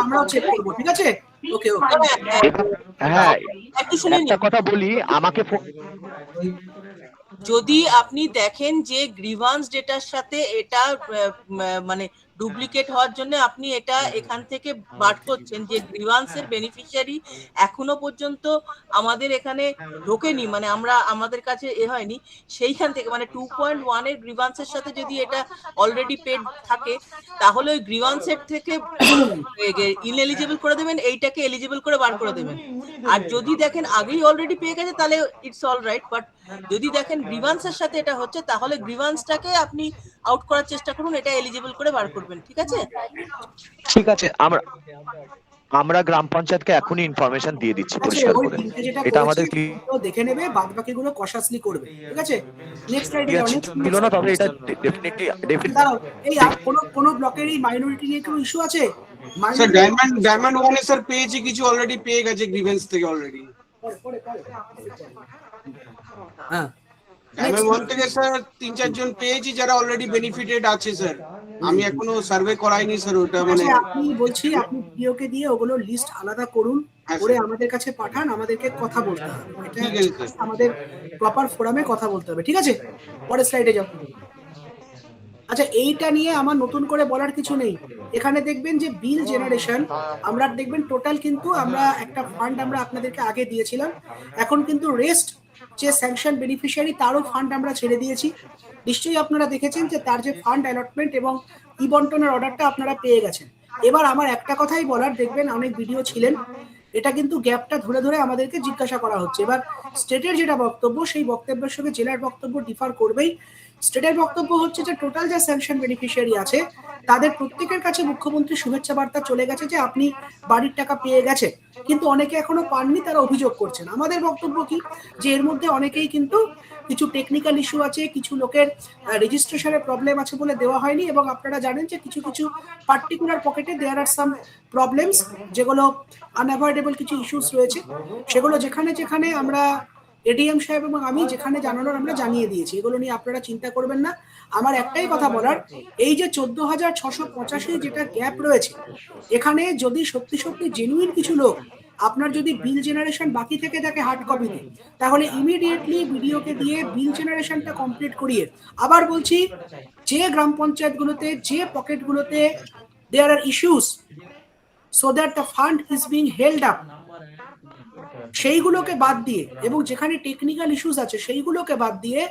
আমরাও চেক করবো, ঠিক আছে? ওকে ওকে। হ্যাঁ, একটু শুনে নিন। একটা কথা বলি, আমাকে যদি আপনি দেখেন যে গ্রিভান্স ডেটার সাথে এটা মানে ডুপ্লিকেট হওয়ার জন্য আপনি এটা এখান থেকে বার করছেন যে গ্রিভান্সের বেনিফিশিয়ারি এখনো পর্যন্ত আমাদের এখানে ঢোকেনি, মানে আমাদের কাছে হয়নি, সেইখান থেকে মানে 2.1 এর গ্রিভান্সের সাথে যদি এটা অলরেডি পেড থাকে তাহলে ওই গ্রিভান্সের থেকে ইনএলিজিবল করে দেবেন, এইটাকে এলিজিবল করে বার করে দেবেন। আর যদি দেখেন আগেই অলরেডি পেয়ে গেছে তাহলে ইটস অল রাইট, বাট যদি দেখেন গ্রিভান্সের সাথে এটা হচ্ছে তাহলে গ্রিভান্সটাকে আপনি আউট করার চেষ্টা করুন, এটা এলিজিবল করে বার করবেন, ঠিক আছে? ঠিক আছে, আমরা গ্রাম পঞ্চায়েতকে এখনই ইনফরমেশন দিয়ে দিচ্ছি পরিষ্কার করে, এটা আমাদের দেখে নেবে, বাদ বাকিগুলো কশাসলি করবে, ঠিক আছে? নেক্সট আইডিয়া ছিল না, তবে এটা ডেফিনেটলি দাঁড়াও, এই কোন ব্লকের এই মাইনরিটি নিয়ে কোনো ইস্যু আছে? স্যার ডায়মন্ড ওয়ানে স্যার পেয়েছি কিছু, অলরেডি পেয়ে গেছে গ্রিভেন্স থেকে অলরেডি। হ্যাঁ, ডায়মন্ড ওয়ান থেকে স্যার 3-4 জন পেয়েছি যারা অলরেডি বেনিফিটেড আছে স্যার। আমি এখনো সার্ভে করাইনি স্যার ওটা, মানে আপনি বলছি আপনি ভিডিওকে দিয়ে ওগুলো লিস্ট আলাদা করুন, করে আমাদের কাছে পাঠান, আমাদেরকে কথা বলতে হবে, এটা আমাদের প্রপার ফোরামে কথা বলতে হবে, ঠিক আছে? পরের স্লাইডে যাও। আচ্ছা, এইটা নিয়ে আমার নতুন করে বলার কিছু নেই। এখানে দেখবেন যে বিল জেনারেশন, আমরা দেখবেন টোটাল কিন্তু আমরা একটা ফান্ড আমরা আপনাদেরকে আগে দিয়েছিলাম, এখন কিন্তু রেস্ট যে স্যাংশন বেনিফিশিয়ারি তারও ফান্ড আমরা ছেড়ে দিয়েছি। নিশ্চয়ই আপনারা দেখেছেন যে তার যে ফান্ড অ্যালটমেন্ট এবং ই বন্টনের অর্ডারটা আপনারা পেয়ে গেছেন। এবার আমার একটা কথাই বলার, দেখবেন অনেক ভিডিও ছিলেন, এটা কিন্তু গ্যাপটা ধরে ধরে আমাদেরকে জিজ্ঞাসা করা হচ্ছে। এবার স্টেটের যেটা বক্তব্য, সেই বক্তব্যের সঙ্গে জেলার বক্তব্য ডিফার করবেই। স্টেটের বক্তব্য হচ্ছে যে টোটাল যে স্যাংশন বেনিফিশিয়ারি আছে তাদের প্রত্যেকের কাছে মুখ্যমন্ত্রীর শুভেচ্ছা বার্তা চলে গেছে যে আপনি বাড়ির টাকা পেয়ে গেছে, কিন্তু অনেকে এখনো পাননি, তারা অভিযোগ করছেন। আমাদের বক্তব্য কি, যে এর মধ্যে অনেকেই কিন্তু কিছু টেকনিক্যাল ইস্যু আছে, কিছু লোকের রেজিস্ট্রেশনের প্রবলেম আছে বলে দেওয়া হয়নি, এবং আপনারা জানেন যে কিছু কিছু পার্টিকুলার পকেটে দেয়ার আর সাম প্রবলেমস, যেগুলো আনঅ্যাভয়েডেবল কিছু ইস্যুস রয়েছে, সেগুলো যেখানে যেখানে আমরা এডিএম সাহেব এবং আমি যেখানে জানানোর আমরা জানিয়ে দিয়েছি, এগুলো নিয়ে আপনারা চিন্তা করবেন না। আমার একটাই কথা বলার, এই যে 14,685 যেটা গ্যাপ রয়েছে, এখানে যদি সত্যি সত্যি জেনুইন কিছু লোক, আপনার যদি বিল জেনারেশন বাকি থেকে থাকে হার্ড কপিতে, তাহলে ইমিডিয়েটলি ভিডিওকে দিয়ে বিল জেনারেশনটা কমপ্লিট করিয়ে, আবার বলছি, যে গ্রাম পঞ্চায়েতগুলোতে যে পকেটগুলোতে there are issues so that the fund is being held up, সেইগুলোকে বাদ দিয়ে, এবং যেখানে টেকনিক্যাল ইস্যুস আছে সেইগুলোকে বাদ দিয়ে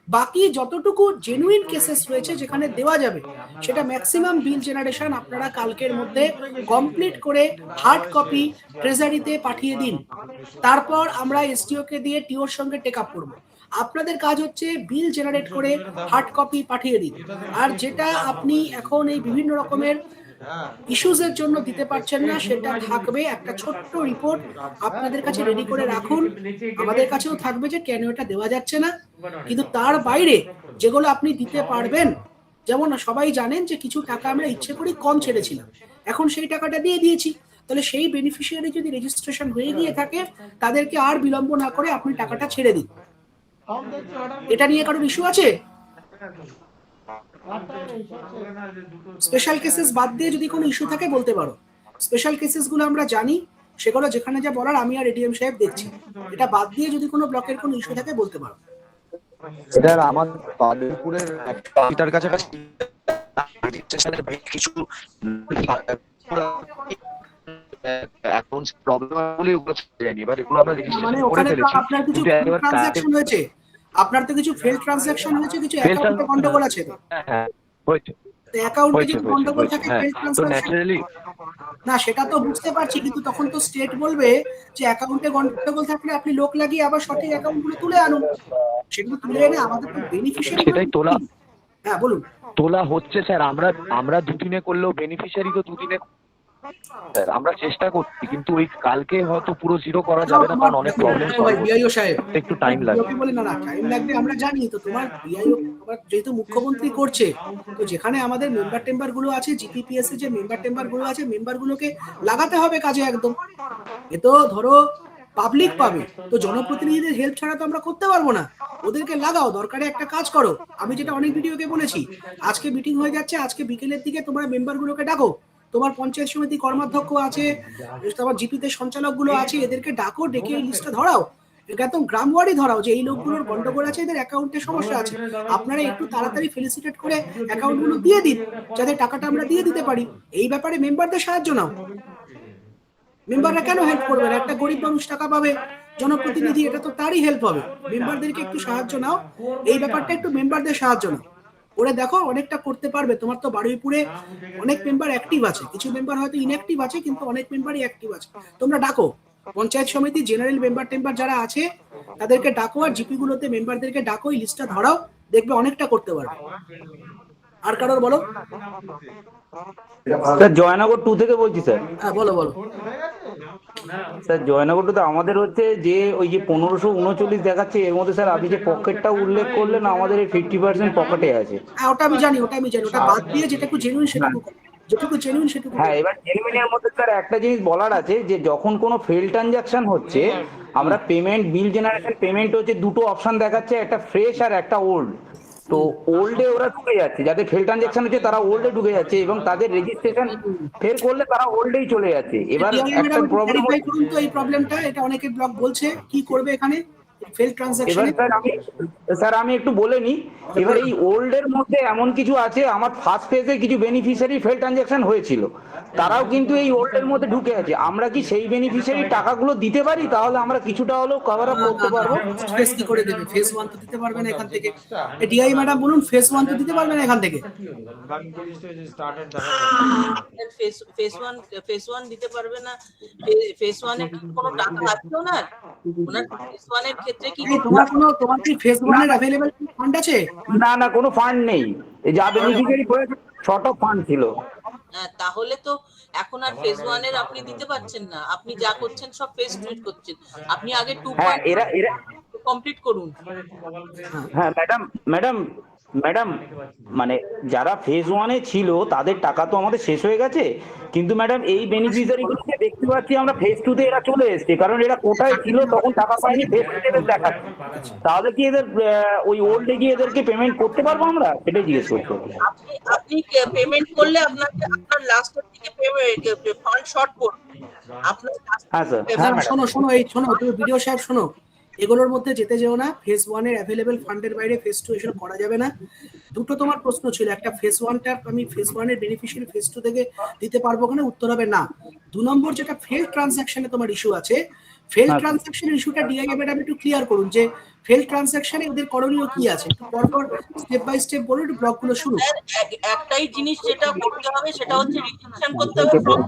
বাকি যতটুকু জেনুইন কেসেস রয়েছে যেখানে দেওয়া যাবে, সেটা ম্যাক্সিমাম বিল জেনারেশন আপনারা কালকের মধ্যে কমপ্লিট করে হার্ড কপি ট্রেজারিতে পাঠিয়ে দিন। তারপর আমরা এসটিও কে দিয়ে টিওর সঙ্গে টেক আপ করবো। আপনাদের কাজ হচ্ছে বিল জেনারেট করে হার্ড কপি পাঠিয়ে দিন। আর যেটা আপনি এখন এই বিভিন্ন রকমের ইস্যুজের জন্য দিতে পারছেন না, সেটা থাকবে একটা ছোট্ট রিপোর্ট আপনাদের কাছে রেডি করে রাখুন, আমাদের কাছেও থাকবে যে কেন এটা দেওয়া যাচ্ছে না। কিন্তু তার বাইরে যেগুলো আপনি দিতে পারবেন, যেমন সবাই জানেন যে কিছু টাকা আমরা ইচ্ছে করি কম ছেড়েছিলাম, এখন সেই টাকাটা দিয়ে দিয়েছি, তাহলে সেই বেনিফিশিয়ারি যদি রেজিস্ট্রেশন হয়ে গিয়ে থাকে তাদেরকে আর বিলম্ব না করে আপনি টাকাটা ছেড়ে দিন। এটা নিয়ে কারোর ইস্যু আছে? স্পেশাল কেসেস বাদ দিয়ে যদি কোনো ইস্যু থাকে বলতে পারো। স্পেশাল কেসেস গুলো আমরা জানি, সেগুলো যেখানে যা বলার আমি আর এডিএম সাহেব দেখছি। এটা বাদ দিয়ে যদি কোনো ব্লকের কোনো ইস্যু থাকে বলতে পারো। এটা আমার বারুইপুরের এটার কাছাকাছি কিছু অ্যাকাউন্টস প্রবলেম বলে ওগুলো চলে যায়নি, এবার এগুলো আমরা রেজিস্ট্রেশন মানে করে ওখানে তো ফেলেছি। আপনার কিছু ট্রানজাকশন হয়েছে, আপনার তো কিছু ফেল ট্রানজাকশন হয়েছে, কিছু অ্যাকাউন্টে গন্ডগোল আছে। হ্যাঁ হয়েছে, তো অ্যাকাউন্টে যদি গন্ডগোল থাকে ফেল তো ট্রানজাকশন, ন্যাচারালি না সেটা তো বুঝতে পারছি, কিন্তু তখন তো স্টেট বলবে যে অ্যাকাউন্টে গন্ডগোল থাকলে আপনি লোক লাগিয়ে আবার সঠিক অ্যাকাউন্টগুলো তুলে আনুন। সেগুলো তুলে এনে আমাদের তো বেনিফিশিয়ারি, সেটাই তোলা। হ্যাঁ বলুন। তোলা হচ্ছে স্যার, আমরা দুদিনে করলেও বেনিফিশিয়ারি তো দুদিনে স্যার আমরা চেষ্টা করছি, কিন্তু ওই কালকে হয়তো পুরো জিরো করা যাবে না, কারণ অনেক প্রবলেম বিআইও সাহেব একটু টাইম লাগবে। ওকে বলে না না টাইম লাগবে আমরা জানি তো, তোমার বিআইও যেহেতু মুখ্যমন্ত্রী করছে, তো যেখানে আমাদের মেম্বার টেম্বার গুলো আছে, জিপিপিএস এর যে মেম্বার টেম্বার গুলো আছে, মেম্বার গুলোকে লাগাতে হবে কাজে একদম। এ তো ধরো পাবলিক পাবে, তো জনপ্রতিনিধিদের হেল্প ছাড়া তো আমরা করতে পারবো না। ওদেরকে লাগাও, দরকারে একটা কাজ করো। আমি যেটা অনেক ভিডিওকে বলেছি, আজকে মিটিং হয়ে যাচ্ছে, আজকে বিকেলের দিকে তোমরা মেম্বার গুলোকে ডাকো, তোমার পঞ্চায়েত সমিতি কর্মাধ্যক্ষ আছে, তোমার জিপিতে সঞ্চালক গুলো আছে, এদেরকে ডাকো, ডেকে এই লিস্টটা ধরাও, একদম গ্রাম ওয়ার্ডই ধরাও যে এই লোকগুলোর গন্ডগোল আছে, এদের অ্যাকাউন্টে সমস্যা আছে, আপনারা একটু তাড়াতাড়ি ফেলিসিটেট করে অ্যাকাউন্টগুলো দিয়ে দিন, যাতে টাকাটা আমরা দিয়ে দিতে পারি। এই ব্যাপারে মেম্বারদের সাহায্য নাও। মেম্বাররা কেন হেল্প করবে না? একটা গরিব মানুষ টাকা পাবে, জনপ্রতিনিধি, এটা তো তারই হেল্প হবে। মেম্বারদেরকে একটু সাহায্য নাও, এই ব্যাপারটা একটু মেম্বারদের সাহায্য নাও, ওরা দেখো অনেকটা করতে পারবে। তোমার তো বারুইপুরে অনেক মেম্বার অ্যাক্টিভ আছে, কিছু মেম্বার হয়তো ইনঅ্যাক্টিভ আছে, কিন্তু অনেক মেম্বারই অ্যাক্টিভ আছে। তোমরা ডাকো, পঞ্চায়েত সমিতি জেনারেল মেম্বার টেম্বার যারা আছে তাদেরকে ডাকো, আর জিপি গুলোতে মেম্বারদেরকে ডাকো, এই লিস্টটা ধরাও, দেখবে অনেকটা করতে পারবে। আর কারোর বলো? স্যার জয়নগর 2 থেকে বলছি স্যার। হ্যাঁ বলো বলো। স্যার জয়নগর 2 তে আমাদের হচ্ছে যে ওই যে 1539 দেখাচ্ছে, এর মধ্যে স্যার আপনি যে পকেটটা উল্লেখ করলেন, আমাদের এই 50% পকেটে আছে। হ্যাঁ ওটা আমি জানি, ওটা বাদ দিয়ে যেটুকু জেনুইন সেটুকু করো, যেটুকু জেনুইন সেটুকু হ্যাঁ, করো। এবার জেনুইনের মধ্যে স্যার একটা জিনিস বলার আছে, যে যখন কোনো ফেল ট্রানজাকশন হচ্ছে, আমরা পেমেন্ট বিল জেনারেশন পেমেন্ট হচ্ছে দুটো অপশন দেখাচ্ছে, একটা ফ্রেশ আর একটা ওল্ড। তো ওল্ডে ওরা ঢুকে যাচ্ছে, যাদের ফেল ট্রানজাকশন হচ্ছে তারা ওল্ডে ঢুকে যাচ্ছে, এবং তাদের রেজিস্ট্রেশন ফেল করলে তারা ওল্ডেই চলে যাচ্ছে। এবার একটা প্রবলেম ভেরিফাই করুন তো এই প্রবলেমটা, এটা অনেকে ব্লক বলছে, কি করবে এখানে ফেল এবার ট্রানজাকশনে? স্যার আমি একটু বলে নিই। এবার এই ওল্ড এর মধ্যে এমন কিছু আছে, আমার ফার্স্ট ফেজে কিছু বেনিফিশিয়ারি ফেল ট্রানজাকশন হয়েছিল, তারাও কিন্তু এই ওল্ড এর মধ্যে ঢুকে আছে। আমরা কি সেই বেনিফিশিয়ারি টাকাগুলো দিতে পারি? তাহলে আমরা কিছুটা হলেও কভার আপ করতে পারবো। ফেজ কি করে দেবে? ফেজ 1 তো দিতে পারবে না এখান থেকে। ডিআই ম্যাডাম বলুন, ফেজ 1 তো দিতে পারবে না এখান থেকে। ফেস ওয়ান দিতে পারবে না। ফেস ওয়ানে কোনো টাকা আছে ওনার? ওনার ফেস ওয়ানের ক্ষেত্রে কি তোমার কি ফেজ 1 এর अवेलेबल ফান্ড আছে? না না, কোনো ফান্ড নেই। এই যা বেনিফিশিয়ারি হয়েছে শর্ট অফ ফান্ড ছিল। তাহলে তো এখন আর ফেজ ওয়ানের আপনি দিতে পারছেন না, আপনি যা করছেন সব ফেজ 2 করছেন। আপনি আগে 2 হ্যাঁ, এরা কমপ্লিট করুন। হ্যাঁ ম্যাডাম মানে যারা ফেজ 1 এ ছিল তাদের টাকা তো আমাদের শেষ হয়ে গেছে, কিন্তু ম্যাডাম এই বেনিফিশিয়ারি গুলোকে দেখতে পাচ্ছি আমরা ফেজ 2 তে এরা চলে এসেছে, কারণ এরা কোথায় ছিল তখন টাকা পায়নি, ফেজ 2 তে দেখাচ্ছে। তাহলে কি এদের ওই ওল্ডে গিয়ে এদেরকে পেমেন্ট করতে পারবো আমরা? সেটাই জিজ্ঞেস করতে হবে। আপনি পেমেন্ট করলে আপনার লাস্টের দিকে ফান্ড শর্ট পড়বে আপনার। হ্যাঁ স্যার। হ্যাঁ শোনো তুমি ভিডিও সাহেব শোনো, এগুলোর মধ্যে যেতে যেও না। ফেজ 1 এর अवेलेबल ফান্ডের বাইরে ফেজ 2 এসব করা যাবে না। দুটো তোমার প্রশ্ন ছিল, একটা ফেজ 1টার আমি ফেজ 1 এর বেনিফিশিয়ারি ফেজ 2 থেকে দিতে পারবো কিনা, উত্তর হবে না। 2 নম্বর যেটা ফেল ট্রানজাকশনে তোমার ইস্যু আছে, ফেল ট্রানজাকশনের ইস্যুটা ডিআই ম্যাডাম একটু ক্লিয়ার করুন, যে ফেল ট্রানজাকশনে ওদের করণীয় কি আছে, একটু পরপর স্টেপ বাই স্টেপ বলুন, একটু ব্লকগুলো শুরু। একটাই জিনিস যেটা করতে হবে সেটা হচ্ছে রিজেকশন করতে হবে ফ্রম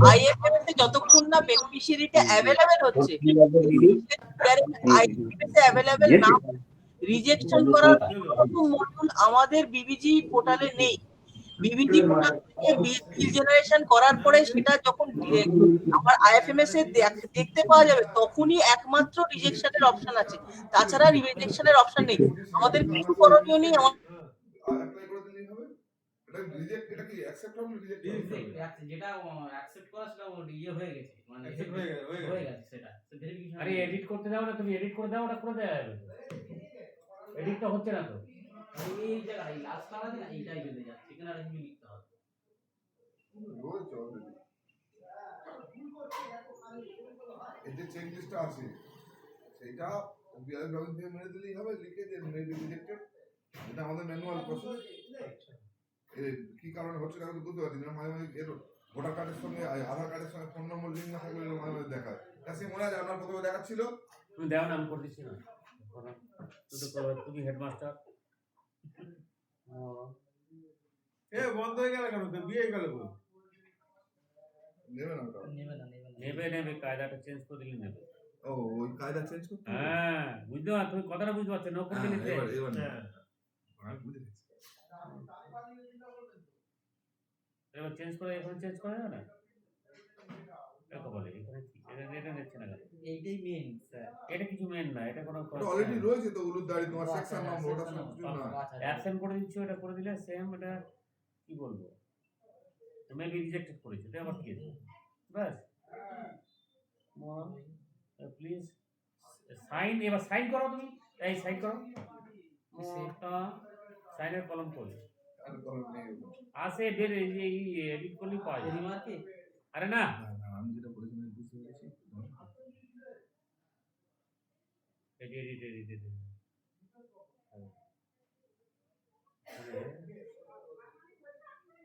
আইএফএমএস এ, যতক্ষণ না বেনিফিশিয়ারিটা अवेलेबल হচ্ছে, আইএফএমএস এ अवेलेबल না, রিজেকশন করার কোনো মডিউল আমাদের বিবিজি পোর্টালে নেই। বিবিজি পোর্টাল থেকে বিল জেনারেশন করার পরে সেটা যখন আমার আইএফএমএস এ দেখতে পাওয়া যাবে, তখনই একমাত্র রিজেকশনের অপশন আছে, তাছাড়া রিজেকশনের অপশন নেই। আমাদের কিছু করণীয় নেই। অ্যাপ্লাই করে দিলেই হবে। এটা রিজেক্ট, এটা কি অ্যাকসেপ্ট হবে না রিজেক্ট হবে? যেটা অ্যাকসেপ্ট করা সেটা ইয়ে হয়ে গেছে, মানে হয়ে গেছে সেটা ভেরিফিকেশন। আরে এডিট করতে দাও না, তুমি এডিট করে দাও, ওটা করে দেওয়া যাবে। এডিটটা হচ্ছে না তো, এই জায়গায় লাস্ট লাগাতে না, এইটাই চলে যাচ্ছে, এখানে আর কিছু লিখতে হবে। এই যে চেক লিস্টটা আছে সেটা বিআই ব্লগিং থেকে মেরে দিলেই হবে, লিখে যে মেবি রিজেক্টেড। এটা আমাদের ম্যানুয়াল প্রসেস। কি কারণে হচ্ছে না বুঝতে পারছি না। মাঝে মাঝে এর ভোটার কার্ডের সঙ্গে আধার কার্ডের সঙ্গে ফোন নম্বর লিঙ্ক না থাকলে মাঝে মাঝে দেখায়। সে মনে আছে আপনার প্রথমে দেখাচ্ছিল, তুমি দেও না, আমি করতেছি না। তুমি হেডমাস্টার। বন্ধ হয়ে গেল কেন? তো বিয়ে গেল কই? নেবে না ওটা। নেবে কায়দাটা চেঞ্জ করে দিলে নেবে। ও ওই কায়দা চেঞ্জ করতে হবে? হ্যাঁ বুঝতে পারছো, তুমি কথাটা বুঝতে পারছো না? এবার আমি বুঝে গেছি। এবার চেঞ্জ করে এখন চেঞ্জ করে না এরকম বলে এখানে কি এটা নিচ্ছে না এইটাই মেন স্যার এটা কিছু মেন না এটা কোনো অলরেডি রয়েছে তো উলুদারি তোমার সেকশন নাম্বার ওটা সব কিছু না অ্যাবসেন্ট করে দিচ্ছ এটা করে দিলে সেম এটা কি বলবো মেবি রিজেক্টেড করেছে এটা আবার কি বাস প্লিজ সাইন এবার সাইন করো তুমি এই সাইন করো সাইনের কলম করো আসে ডেট এই এডিট করলে পাওয়া যায় রিমার্কে আরে না আমি যেটা বলেছিলাম বুঝতে পেরেছি এডিট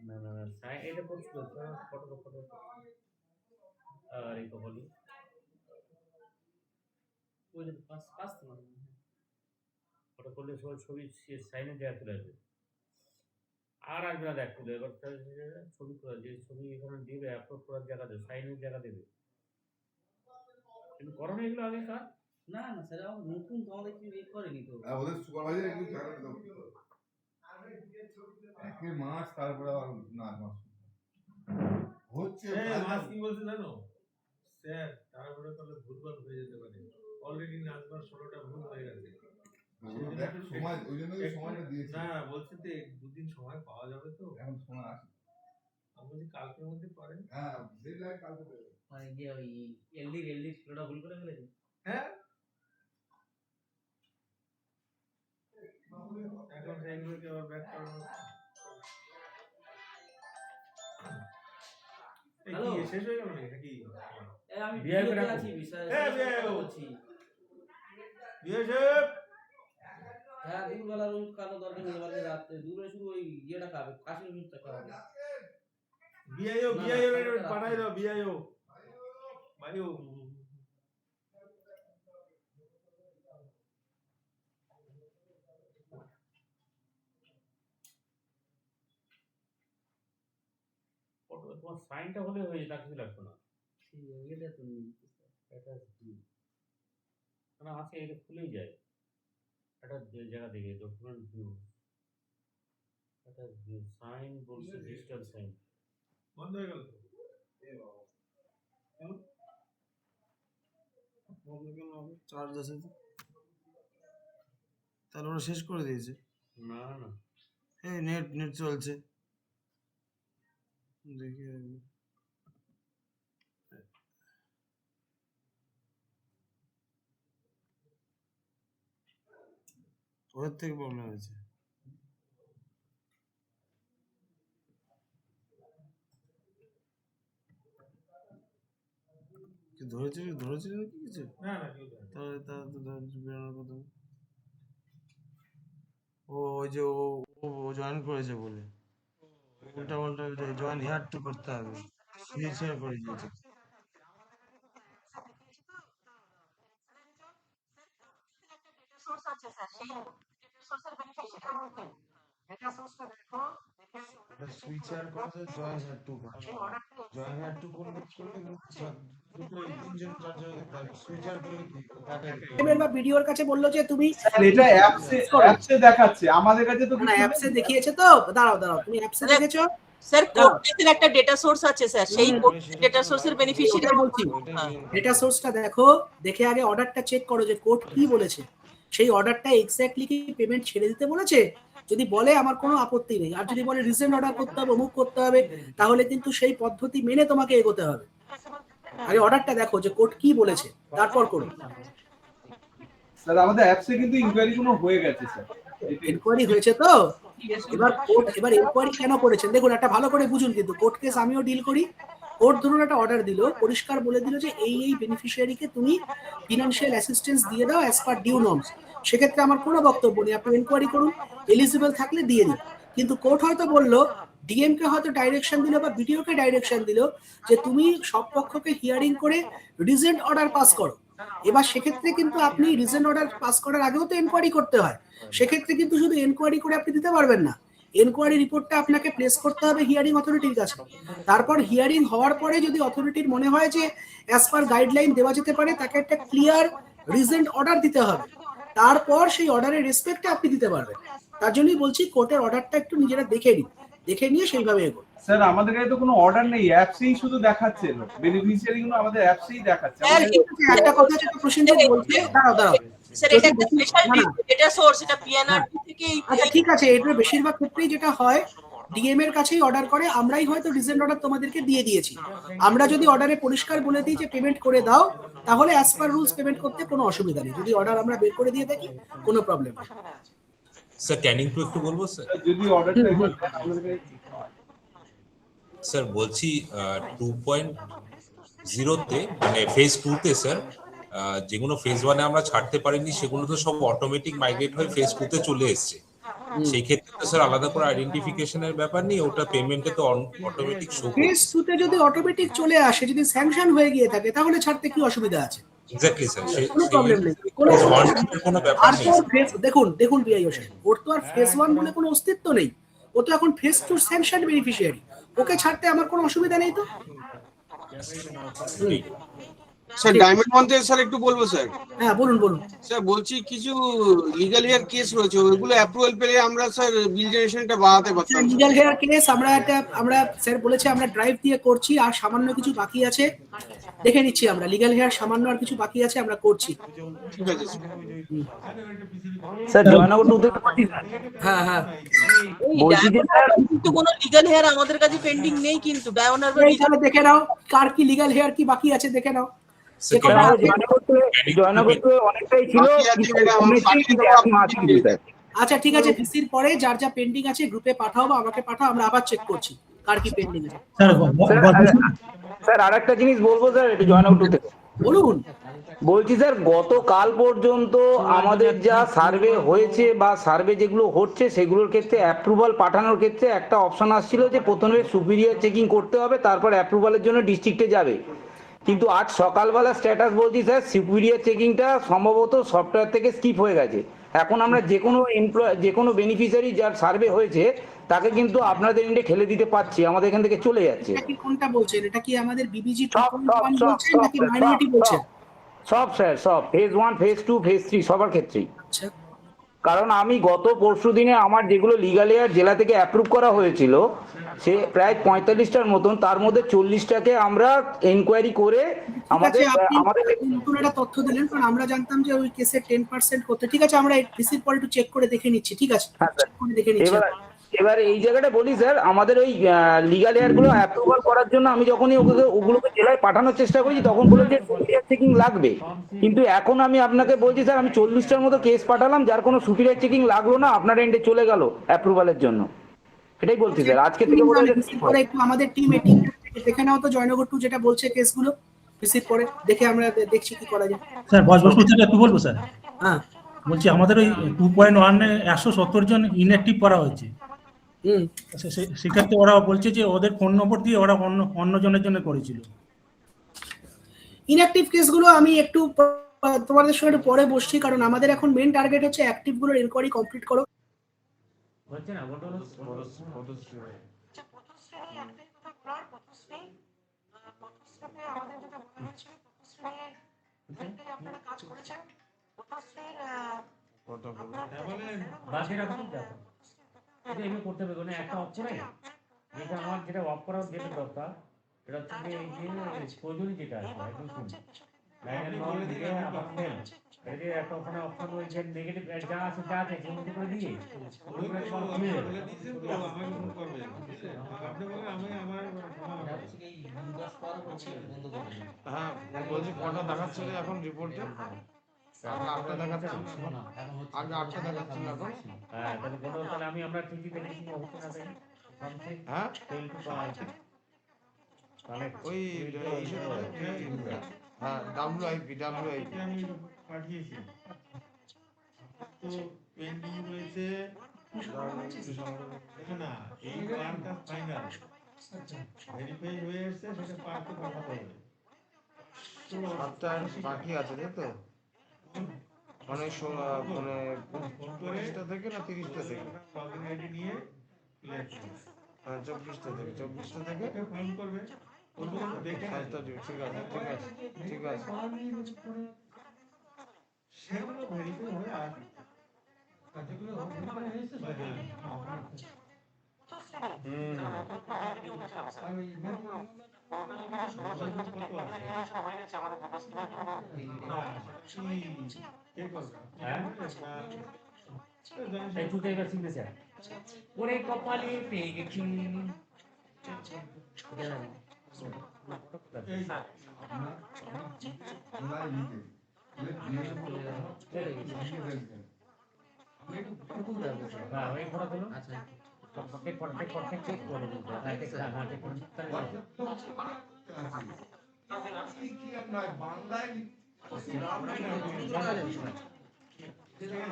না না সাইন এটা করছো ফটো আর এই বলি ওই যে পাস ফটো করলে ছবি সাইনে দেওয়া চলে আসবে আর আসবে না দেখ তুলে এবার ছবি করে যে ছবি এখানে দেবে আপলোড করার জায়গা দেবে সাইনের জায়গা দেবে কিন্তু করো না এগুলো আগে কার না না স্যার নতুন তোমাদের কি রেট করেনি তো ওদের সুপারভাইজার একটু জানাতে দাও একে মাস তারপরে আর না মাস হচ্ছে মাস কি বলছে জানো স্যার তারপরে তাহলে ভুলভাল হয়ে যেতে পারে অলরেডি নাচবার 16টা ভুল হয়ে গেছে সময় ওই জন্য সময়টা দিয়েছি না বলছি তো দুদিন সময় পাওয়া যাবে তো এখন সময় আছে আমি বলছি কালকের মধ্যে পারেন হ্যাঁ ডেডলাইন কালকে দেবে মানে যে ওই এলডি ষোলোটা ভুল করে ফেলেছে হ্যাঁ এখন সেইগুলোকে আবার ব্যাক করানো হ্যালো শেষ হয়ে গেল নাকি আমি ভিডিওতে আছি বিষয় বলছি বিএসএফ হ্যাঁ দুপুরবেলা রোজ কালো দরকার নেই মানে রাতে দুপুরে শুধু ওই ইয়েটা খাবে কাশির মিটটা খাবে বিআইও পাঠাই দাও বিআইও বায়ু তোমার সাইনটা হলে হয়ে যেত কিছু লাগতো না এটা তো এটা না আছে এটা খুলেই যায় এটা জায়গা দেখে ডকুমেন্ট ভিউ এটা সাইন বলছে ডিজিটাল সাইন বন্ধ হয়ে গেল তো চার্জ আছে তো তাহলে ওরা শেষ করে দিয়েছে না না এই নেট চলছে দেখি ওদের থেকে প্রবলেম হয়েছে কি ধরেছিল নাকি কিছু না না কেউ তাহলে বেরোনোর কথা ও ওই যে ও জয়েন করেছে বলে উল্টা পাল্টা জয়েন হেয়ার টু করতে হবে সুইচ করে দিয়েছে সুইচার করেছে join hair to join hair two করলে তিনজন চারজন সুইচার করলে বা ভিডিওর কাছে বললো যে তুমি এটা অ্যাপসে দেখাচ্ছে আমাদের কাছে তো না অ্যাপসে দেখিয়েছে তো দাঁড়াও তুমি অ্যাপসে দেখেছো স্যার কোডের একটা ডেটা সোর্স আছে স্যার সেই ডেটা সোর্সের বেনিফিশিয়ারি বলছি ডেটা সোর্সটা দেখো দেখে আগে অর্ডারটা চেক করো যে কোড কি বলেছে সেই অর্ডারটা এক্স্যাক্টলি কি পেমেন্ট ছেড়ে দিতে বলেছে যদি বলে আমার কোনো আপত্তি নেই আর যদি বলে রিসেন্ট অর্ডার করতে হবে অমুক করতে হবে তাহলে কিন্তু সেই পদ্ধতি মেনে তোমাকে এগোতে হবে আগে অর্ডারটা দেখো যে কোড কি বলেছে তারপর করো স্যার আমাদের অ্যাপসে কিন্তু ইনকোয়ারি কোনো হয়ে গেছে স্যার ইনকোয়ারি হয়েছে তো এবার ইনকোয়ারি কেন করেছেন দেখুন একটা ভালো করে বুঝুন কিন্তু কোর্ট কেস আমিও ডিল করি কোর্ট ধরুন একটা অর্ডার দিল পরিষ্কার বলে দিল যে এই বেনিফিশিয়ারিকে তুমি ফিনান্সিয়াল অ্যাসিস্ট্যান্স দিয়ে দাও অ্যাজ পার ডিউ নর্মস সেক্ষেত্রে আমার কোনো বক্তব্য নেই আপনি ইনকোয়ারি করুন এলিজিবল থাকলে দিয়ে দিন কিন্তু কোর্ট হয়তো বললো ডিএম কে হয়তো ডাইরেকশন দিল বা বিডিও কে ডাইরেকশন দিল যে তুমি সব পক্ষকে হিয়ারিং করে রিজেন্ট অর্ডার পাস করো এবার সেক্ষেত্রে কিন্তু আপনি রিজেন্ট অর্ডার পাস করার আগেও তো এনকোয়ারি করতে হয় সেক্ষেত্রে কিন্তু শুধু এনকোয়ারি করে আপনি দিতে পারবেন না এনকোয়ারি রিপোর্টটা আপনাকে প্লেস করতে হবে হিয়ারিং অথরিটির কাছে তারপর হিয়ারিং হওয়ার পরে যদি অথরিটির মনে হয় যে অ্যাজ পার গাইডলাইন দেওয়া যেতে পারে তাকে একটা ক্লিয়ার রিজেন্ট অর্ডার দিতে হবে তারপর সেই অর্ডারের রেসপেক্টে আপনি দিতে পারবেন তার জন্যই বলছি কোর্টের অর্ডারটা একটু নিজেরা দেখে নিন দেখে নিয়ে সেইভাবে এগোন। স্যার আমাদের কাছে তো কোনো অর্ডার নেই, অ্যাপসেই শুধু দেখাচ্ছে, বেনিফিশিয়ারি গুলো আমাদের অ্যাপসেই দেখাচ্ছে। একটা কথা যেটা প্রসেনজিৎ বলছে, দাঁড়াও স্যার এটা একটা স্পেশাল ডেটা সোর্স, এটা পিএনআরটি থেকে আচ্ছা ঠিক আছে, এটা বেশিরভাগ ক্ষেত্রেই যেটা হয় ডিএম এর কাছেই অর্ডার করে, আমরাই হয়তো রিজেন্ট অর্ডার তোমাদেরকে দিয়ে দিয়েছি। আমরা যদি অর্ডারে পরিষ্কার বলে দিই যে পেমেন্ট করে দাও, তাহলে অ্যাজ পার রুলস পেমেন্ট করতে কোনো অসুবিধা নেই। যদি অর্ডার আমরা বের করে দিয়ে থাকি কোনো প্রবলেম নেই। স্যার ক্যানিং টু একটু বলবো স্যার? যদি অর্ডারটা আমাদের কাছে স্যার বলছি 2.0-তে মানে ফেজ 2-তে স্যার যেগুলো ফেজ 1-এ আমরা ছাড়তে পারিনি সেগুলো তো সব অটোমেটিক মাইগ্রেট হয়ে ফেজ 2-তে চলে এসেছে। সেই ক্ষেত্রে তো স্যার আলাদা করে আইডেন্টিফিকেশনের ব্যাপার নেই, ওটা পেমেন্টে তো অটোমেটিক শো করবে। ফেজ 2 তে যদি অটোমেটিক চলে আসে, যদি স্যাংশন হয়ে গিয়ে থাকে, তাহলে ছাড়তে কি অসুবিধা আছে? এক্স্যাক্টলি স্যার, কোনো প্রবলেম নেই। কোনো ব্যাপার আর নেই। তোর ফেজ দেখুন বিআইও সাহেব, ওর তো আর ফেজ 1 বলে কোনো অস্তিত্ব নেই। ও তো এখন ফেজ 2 স্যাংশন বেনিফিশিয়ারি, ওকে ছাড়তে আমার কোনো অসুবিধা নেই তো। স্যার ডায়মন্ড মন্থে স্যার একটু বলবো স্যার। হ্যাঁ বলুন। স্যার বলছি কিছু লিগ্যাল হেয়ার কেস রয়েছে, ওইগুলো অ্যাপ্রুভাল পেলে আমরা স্যার বিল জেনারেশনটা বাড়াতে পারতাম। লিগ্যাল হেয়ার কেস আমরা স্যার বলেছে আমরা ড্রাইভ দিয়ে করছি, আর সামান্য কিছু বাকি আছে, দেখে নিচ্ছি আমরা। লিগ্যাল হেয়ার সামান্য আর কিছু বাকি আছে, আমরা করছি। ঠিক আছে স্যার জয়নগর 2-তে হ্যাঁ বলছি যে কিন্তু কোনো লিগ্যাল হেয়ার আমাদের কাছে পেন্ডিং নেই, কিন্তু ডায়মন্ড তাহলে দেখে নাও কার কি লিগ্যাল হেয়ার কি বাকি আছে, দেখে নাও। জয়নগরতে অনেকটাই ছিল, কিন্তু এখন আছে কিন্তু স্যার। আচ্ছা ঠিক আছে, ভিসির পরে যার যা পেন্ডিং আছে গ্রুপে পাঠাও বা আমাকে পাঠাও, আমরা আবার চেক করছি কার কি পেন্ডিং আছে। স্যার আরেকটা জিনিস বলবো স্যার, এটা জয়নগর 2 থেকে বলুন। বলছি স্যার গতকাল পর্যন্ত আমাদের যা সার্ভে হয়েছে বা সার্ভে যেগুলো হচ্ছে সেগুলোর ক্ষেত্রে অ্যাপ্রুভাল পাঠানোর ক্ষেত্রে একটা অপশন আসছিল যে প্রথমে সুপিরিয়র চেকিং করতে হবে, তারপর অ্যাপ্রুভালের জন্য ডিস্ট্রিক্টে যাবে। কিন্তু আজ সকালবেলা স্ট্যাটাস বলছি স্যার সুপিরিয়র চেকিংটা সম্ভবত সফটওয়্যার থেকে স্কিপ হয়ে গেছে। এখন আমরা যে কোনো বেনিফিশিয়ারি যার সার্ভে হয়েছে তাকে কিন্তু আপনাদের এন্ডে ঠেলে দিতে পারছি, আমাদের এখান থেকে চলে যাচ্ছে। এটা কি কোনটা বলছেন? এটা কি আমাদের বিবিজি 2.1 বলছেন নাকি মাইনরিটি বলছেন? সব স্যার, সব ফেজ 1 ফেজ 2 ফেজ 3 সবার ক্ষেত্রেই। আচ্ছা কারণ আমি গত পরশুদিনে আমার যেগুলো লিগ্যাল হেয়ার জেলা থেকে অ্যাপ্রুভ করা হয়েছিল সে প্রায় 45টার মতন, তার মধ্যে 40টাকে আমরা এনকোয়ারি করে আমাদের নতুন একটা তথ্য দিলেন, কারণ আমরা জানতাম যে ওই কেসে 10% করতে। ঠিক আছে, আমরা ভিসির পরে একটু চেক করে দেখে নিচ্ছি। ঠিক আছে, চেক করে দেখে নিচ্ছি। এবার এই জায়গাটা বলি স্যার, আমাদের ওই লিগ্যাল হেয়ার গুলো অ্যাপ্রুভাল করার জন্য আমি যখনই ওগুলোকে জেলায় পাঠানোর চেষ্টা করেছি তখন বলে যে সুপিরিয়র চেকিং লাগবে, কিন্তু এখন আমি আপনাকে বলছি স্যার আমি 40টার মতো কেস পাঠালাম যার কোনো সুপিরিয়র চেকিং লাগলো না, আপনার এন্ডে চলে গেল অ্যাপ্রুভালের জন্য। এটাই বলছি স্যার, আজকে থেকে একটু আমাদের টিম দেখে নাও তো জয়নগর 2 যেটা বলছে কেসগুলো, ভিসির পরে দেখে আমরা দেখছি কি করা যায়। স্যার বসবসপুর থেকে একটু বলবো স্যার? হ্যাঁ বলছি আমাদের ওই 2.1-এ 170 জন ইনঅ্যাক্টিভ করা হয়েছে। সেক্ষেত্রে ওরা বলছে যে ওদের ফোন নম্বর দিয়ে ওরা অন্য জনের জন্য করেছিল। ইনঅ্যাক্টিভ কেসগুলো আমি একটু তোমাদের সঙ্গে একটু পরে বসছি, কারণ আমাদের এখন মেন টার্গেট হচ্ছে অ্যাক্টিভ গুলোর ইনকোয়ারি কমপ্লিট করো। হচ্ছে না বাকিটা খুব দেখো এটা এমনি করতে হবে। কোনো একটা অফ করে যেটা আমার যেটা অফ করার যেটা দরকার এটা হচ্ছে এই যে প্রয়োজনীয় যেটা আছে একদম শুনুন লাইনের নল দিকে আবার ফেল এই যে একটা ওখানে অপশন রয়েছে নেগেটিভ যা আছে চেঞ্জ করে দিয়ে ওগুলো সব খুলে যাবে। আপনি বলেন আমি আমার এই 10 পার করছি বন্ধ করে দিন। হ্যাঁ বলছি কটা দেখাচ্ছে এখন রিপোর্টে? আটটা দেখাচ্ছে না, আগে 8টা দেখাচ্ছে না এখন। হ্যাঁ তাহলে আমি আমরা ঠিকই দেখেছি হচ্ছে না তাই হ্যাঁ ফেল টু পাওয়া তাহলে ওই হ্যাঁ ডাব্লিউআইপি আমি পাঠিয়েছি তো পেন্ডিং রয়েছে না এই পার্টটা ফাইনাল ভেরিফাই হয়ে এসেছে, সেটা পার্টে পাঠাতে হবে। তো 7টা বাকি আছে তাই তো, মানে 25টা থেকে না 30টা থেকে লগইন আইডি নিয়ে ক্লিয়ার করবে। হ্যাঁ 24টা থেকে ফোন করবে দেখে ঠিক আছে সেগুলো ভেরিফাই হয়ে আসবে। যেগুলো ভেরিফাই হয়েছে এই তুই এবার সিগনেচার ওরে কপালে পেয়ে গেছি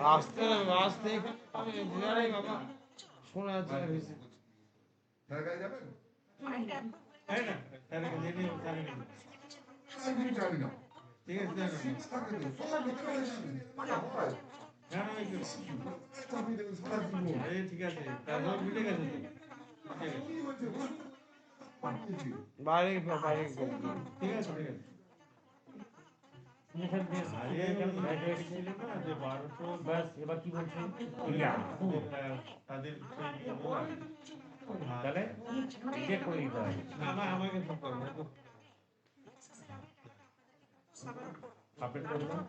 আসতে আসতে বাবা শোনা যাচ্ছে ঠিক আছে মিটে গেছে বাইরে বাইরে ঠিক আছে ঠিক আছে এবার কি বলছে তাদের তাহলে রিজেক্ট করে দিতে হয় আমাকে আপডেট করে দেবেন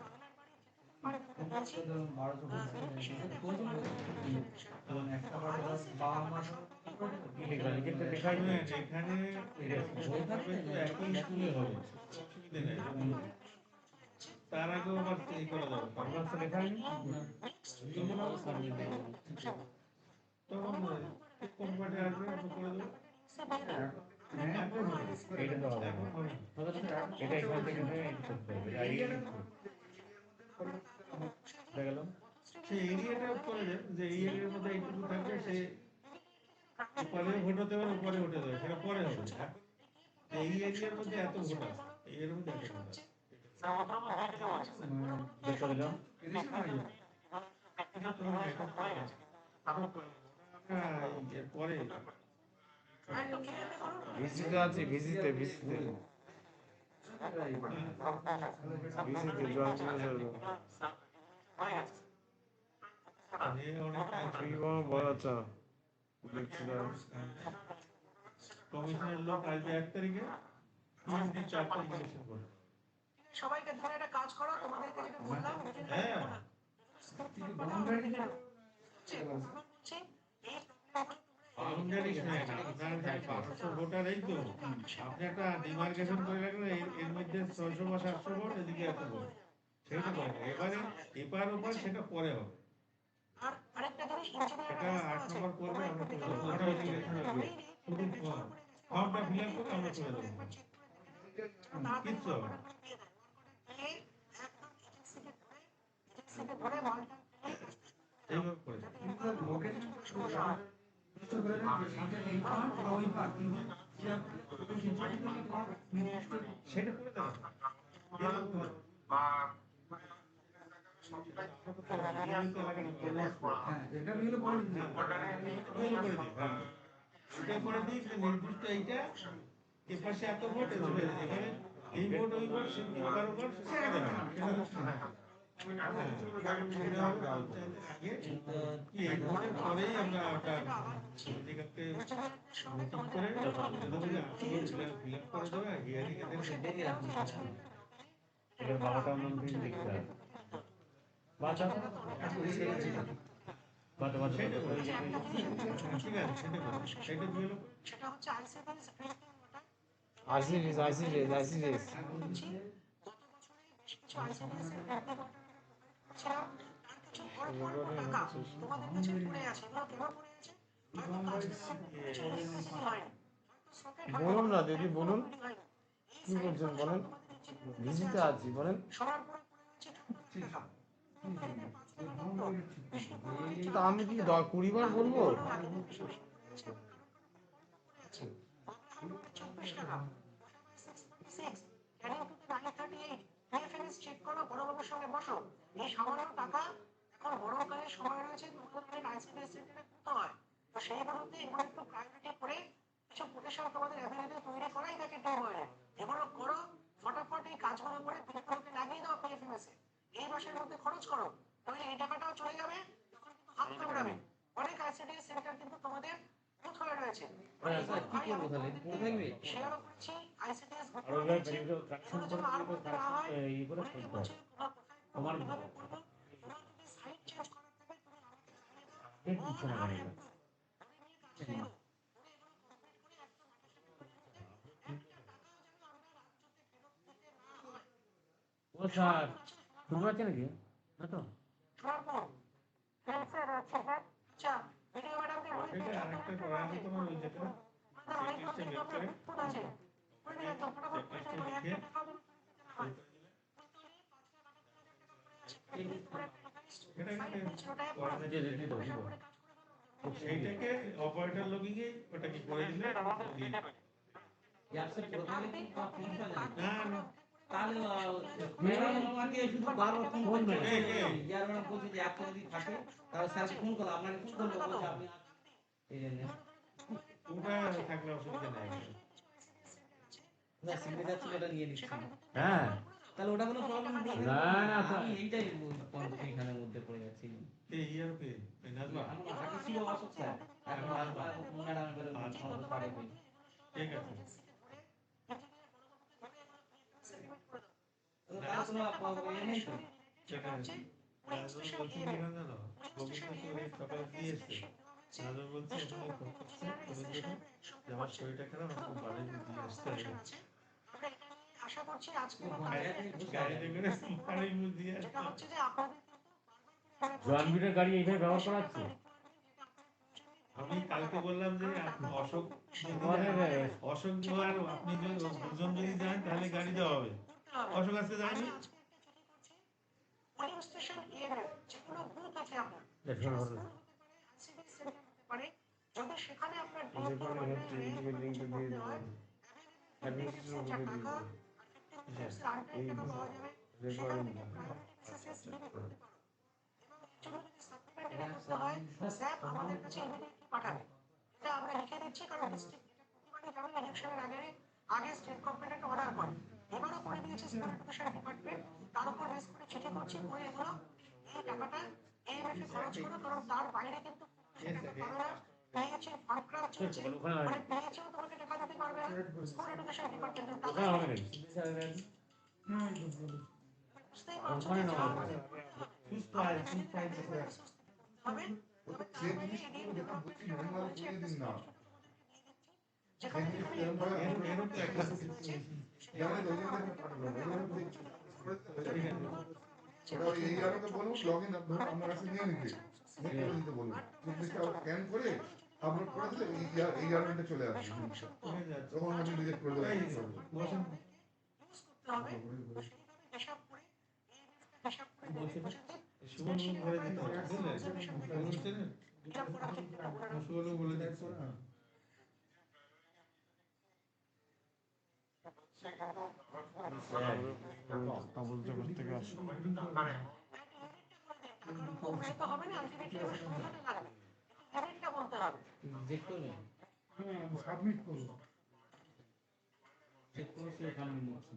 এখানে একই স্কুলে হবে অসুবিধে নেই তার আগেও আবার এই করা যাবে আপনার তো লেখা হয়নি তখন কোম্পানি আসবে আমরা করে দেবো এইটা তো হবে এটা এখান থেকে করতে হবে গেল সে এরিয়াটা করে দেন যে এই এরিয়ার মধ্যে এইটুকু থাকবে সে উপরে ভোট হতে পারে উপরে ভোট হতে পারে সেটা পরে হবে এই এরিয়ার মধ্যে এত ভোট আছে এই এর মধ্যে এত ভোট আছে দেখতে দিলাম পরে ভিজিতে আছে ভিজিতে ভিজিতে ভিজিতে জয়েন করে কমিশনের লোক আসবে 1 তারিখে 4 তারিখে ইলেকশন করবে সবাইকে ধরে একটা কাজ করো তোমাদেরকে যেটা বললাম ভোটার এই তো আপনি একটা ডিমার্কেশন করে রাখলেন এর মধ্যে 600 বা 700 ভোট এদিকে এত ভোট সেটা করে এবারে এপার ওপার সেটা পরে হবে সেটা 8 নম্বর করবে আমরা করে দেবো শুধু ফর্মটা ফিল আপ করে আমরা করে দেবো কিচ্ছু হবে না এইভাবে করে সেটা করে দেবো নির্দিষ্ট এইটা এপাশে এত ভোট এখানে এই ভোট ওই ভোট এই ভোটের পরেই আমরা ওটা করে দেবে হিয়ারিং এবার বাবাটা অন্য কিছু লিখতে হবে বাচ্চা বলুন না দিদি বলুন কি বলছেন বলেন ভিজিতে আছি বলেন তা আমি কি 20 বার বলবো চেক করো বড়বাবুর সঙ্গে বসো এই সামান্য টাকা এখন বড় কাজের সময় রয়েছে হয় তো সেই মুহূর্তে এগুলো একটু প্রায়োরিটি করে কিছু প্রতিষ্ঠান তোমাদের অ্যাভেলেবেল তৈরি করাই তাকে ডেভেলপ এগুলো করো ফটাফট এই কাজগুলো করে পিএফএমএস লাগিয়ে দাও পিএফএমএস এই মাসের মধ্যে খরচ করো তাহলে এই টাকাটাও চলে যাবে তখন কিন্তু হাত কামড়াবে অনেক আইসিডি সেন্টার কিন্তু তোমাদের বুথ হয়ে রয়েছে কি করবো তাহলে থাকবে আর ওইভাবে কানেকশন করে ইয়ে করে করতে হবে আমার কিছু না ও স্যার শুনতে পাচ্ছেন নাকি না তো আরেকটা করা আছে তোমার ওই যেটা চেকলিস্টে বের করে চেকলিস্টে লিখে সেইটাকে অপারেটর লগিং এ ওটাকে করে দিলে না না তাহলে আমাকে শুধু বারবার ফোন করবেন ইয়ার মানে বলছে যে একটা যদি থাকে তাহলে স্যারকে ফোন করো আপনাকে ফোন করবো বলছে আপনি এই জন্য ওটা থাকলে অসুবিধা নাই না সিগনেচার ছিল ওটা নিয়ে নিচ্ছি হ্যাঁ তাহলে ওটা কোনো প্রবলেম নেই না না আমি এইটাই এখানের মধ্যে পড়ে যাচ্ছি এই ইয়ারপে নাজমা আমার হাতে ছিল অসুখ স্যার এখন আর ম্যাডাম বলে সমস্যা পারে ঠিক আছে আমার শরীরটা খারাপ আমার বাড়ি দিয়ে আসতে হবে আশা করছি আজকে গাড়িতে করে বাড়ি দিয়ে আসতে জনবিরের গাড়ি এইভাবে ব্যবহার করা হচ্ছে আমি কালকে বললাম যে অশোক অশোক আর আপনি দুজন যদি যান তাহলে গাড়ি দেওয়া হবে অশোক আজকে যায়নি যদি সেখানে আপনার আমাদের কাছে পাঠাবে এটা আমরা লিখে দিচ্ছি কারণ ইলেকশনের আগে স্টেট গভর্নমেন্ট অর্ডার করে এবারও করে দিয়েছে সিভিল এডুকেশন ডিপার্টমেন্ট তার উপর বেস করে চিঠি করছি করে এগুলো এই টাকাটা এই মাসে খরচ করো কারণ তার বাইরে কিন্তু তোমাকে টাকা দিতে পারবে স্কুল এডুকেশন ডিপার্টমেন্ট বলুন লগ ইন আপনার কাছে নিয়ে নিতে বলুন স্ক্যান করে আপলোড করে দিলে এই ইয়ারটা চলে আসবে তখন আমি রিজেক্ট করে দেবো সুবর্ণ ঘরে দিতে হবে বুঝলেন সুবর্ণ বলে দেখছো না থেকে আসো সাবমিট করবো চেক করে সে এখানে নিচ্ছি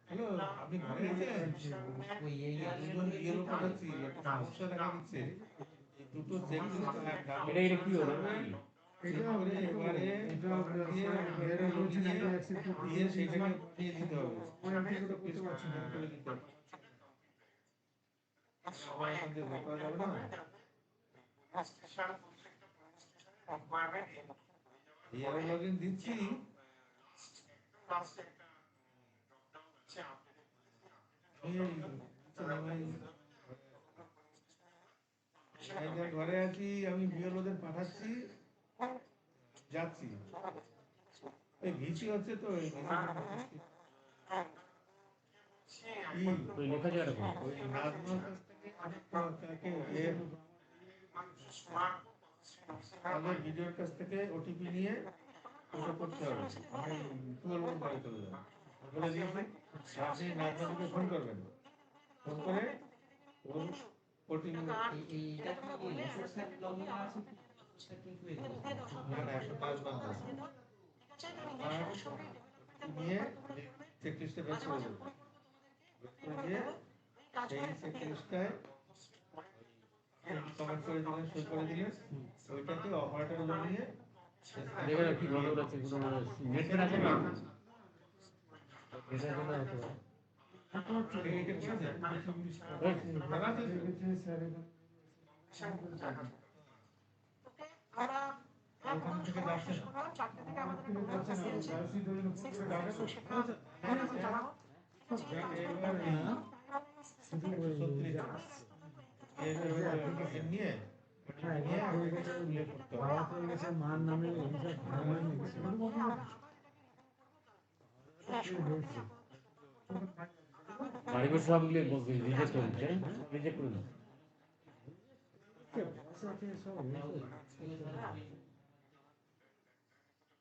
হ্যালো আপনি ঘরে আছেন ওই এই দুজন ইয়েলো পাঠাচ্ছি একটা সমস্যা দেখা দিচ্ছে দুটো চেক এটা কি হলো এবারে দিয়ে সেইটাকে নিয়ে দিতে হবে করতে পারছি না করে দিতে হবে সবাই এখান থেকে বের করা যাবে না ইয়ারো লগইন দিচ্ছি ঘরে আছি আমি বিএলওদের পাঠাচ্ছি যাচ্ছি এই ভিসি হচ্ছে তো ওই লেখা যায় এরকম ওই নাজমার তাকে তাদের ভিডিওর কাছ থেকে ওটিপি নিয়ে ওটা করতে হবে আমি 12 বারে চলে যাবো বলে দিয়েছি আপনি নাজমাকে ফোন করবেন ফোন করে ওর ওটিপি এইটা কি স্যার লগইন আছে কিন্তু একশো পাঁচ বান্ধব নিয়ে চেকলিস্টে বের করে দেবো দিয়ে সেই চেকলিস্টটায় সই করে দিলে ওইটাকে অপারেটর বানিয়ে দেখে কি গন্ডগোল আছে কোনো নেট আছে না এটার জন্য হতে পারে মার নামে বাড়ির সব রিজেক্ট হচ্ছে রিজেক্ট করে দাও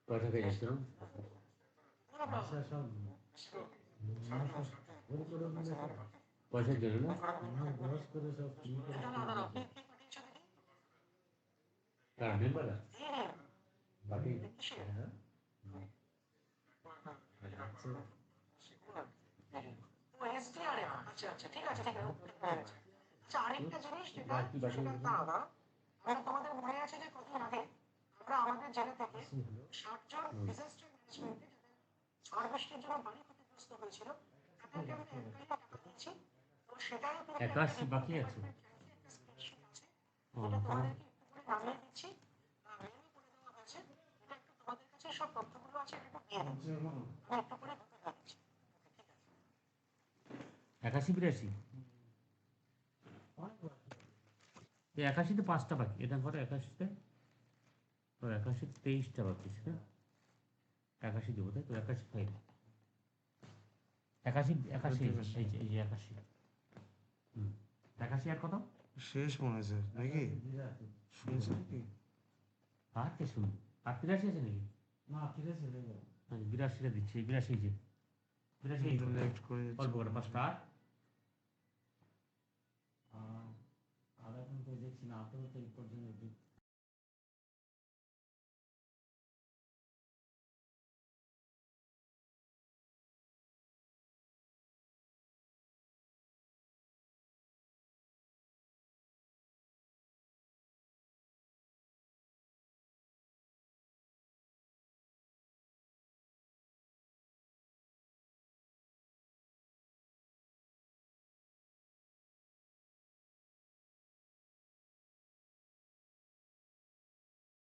কয়টা পেয়ে যাচ্ছে না পয়সার জন্য না কার মেম্বার বাকি আরেকটা জিনিস যেটা সেটা দাদা তোমাদের মনে আছে যে কদিন আগে আমরা আমাদের জেলা থেকে 60 জন ডিজাস্টার ম্যানেজমেন্টে ঝড় বৃষ্টির জন্য বাড়ি ক্ষতিগ্রস্ত হয়েছিল তাদেরকে আমি এনকোয়ারি টাকা দিয়েছি তো সেটাই 81 বাকি আছে তোমাদেরকে একটু করে নামিয়ে দিচ্ছি মেনু করে দেওয়া হয়েছে এটা একটু তোমাদের কাছে সব তথ্যগুলো আছে এটা একটু দিয়ে দিচ্ছি একটু করে দিতে পারছি 81 82 81-তে 5টা বাকি এটা করে 81-তে তো 81-তে 23টা বাকি না 81 দেবো তাই তো 81 ফাইল 81 এই যে 81 81 আর কত শেষ মনে হয় স্যার নাকি শুনছি নাকি আর কে শুনুন আর 83 আছে নাকি না 83 নেই 82টা দিচ্ছি 82 যে 82 অল্প করে 5টা আর এখন তো দেখছি না আপনার তো এই পর্যন্ত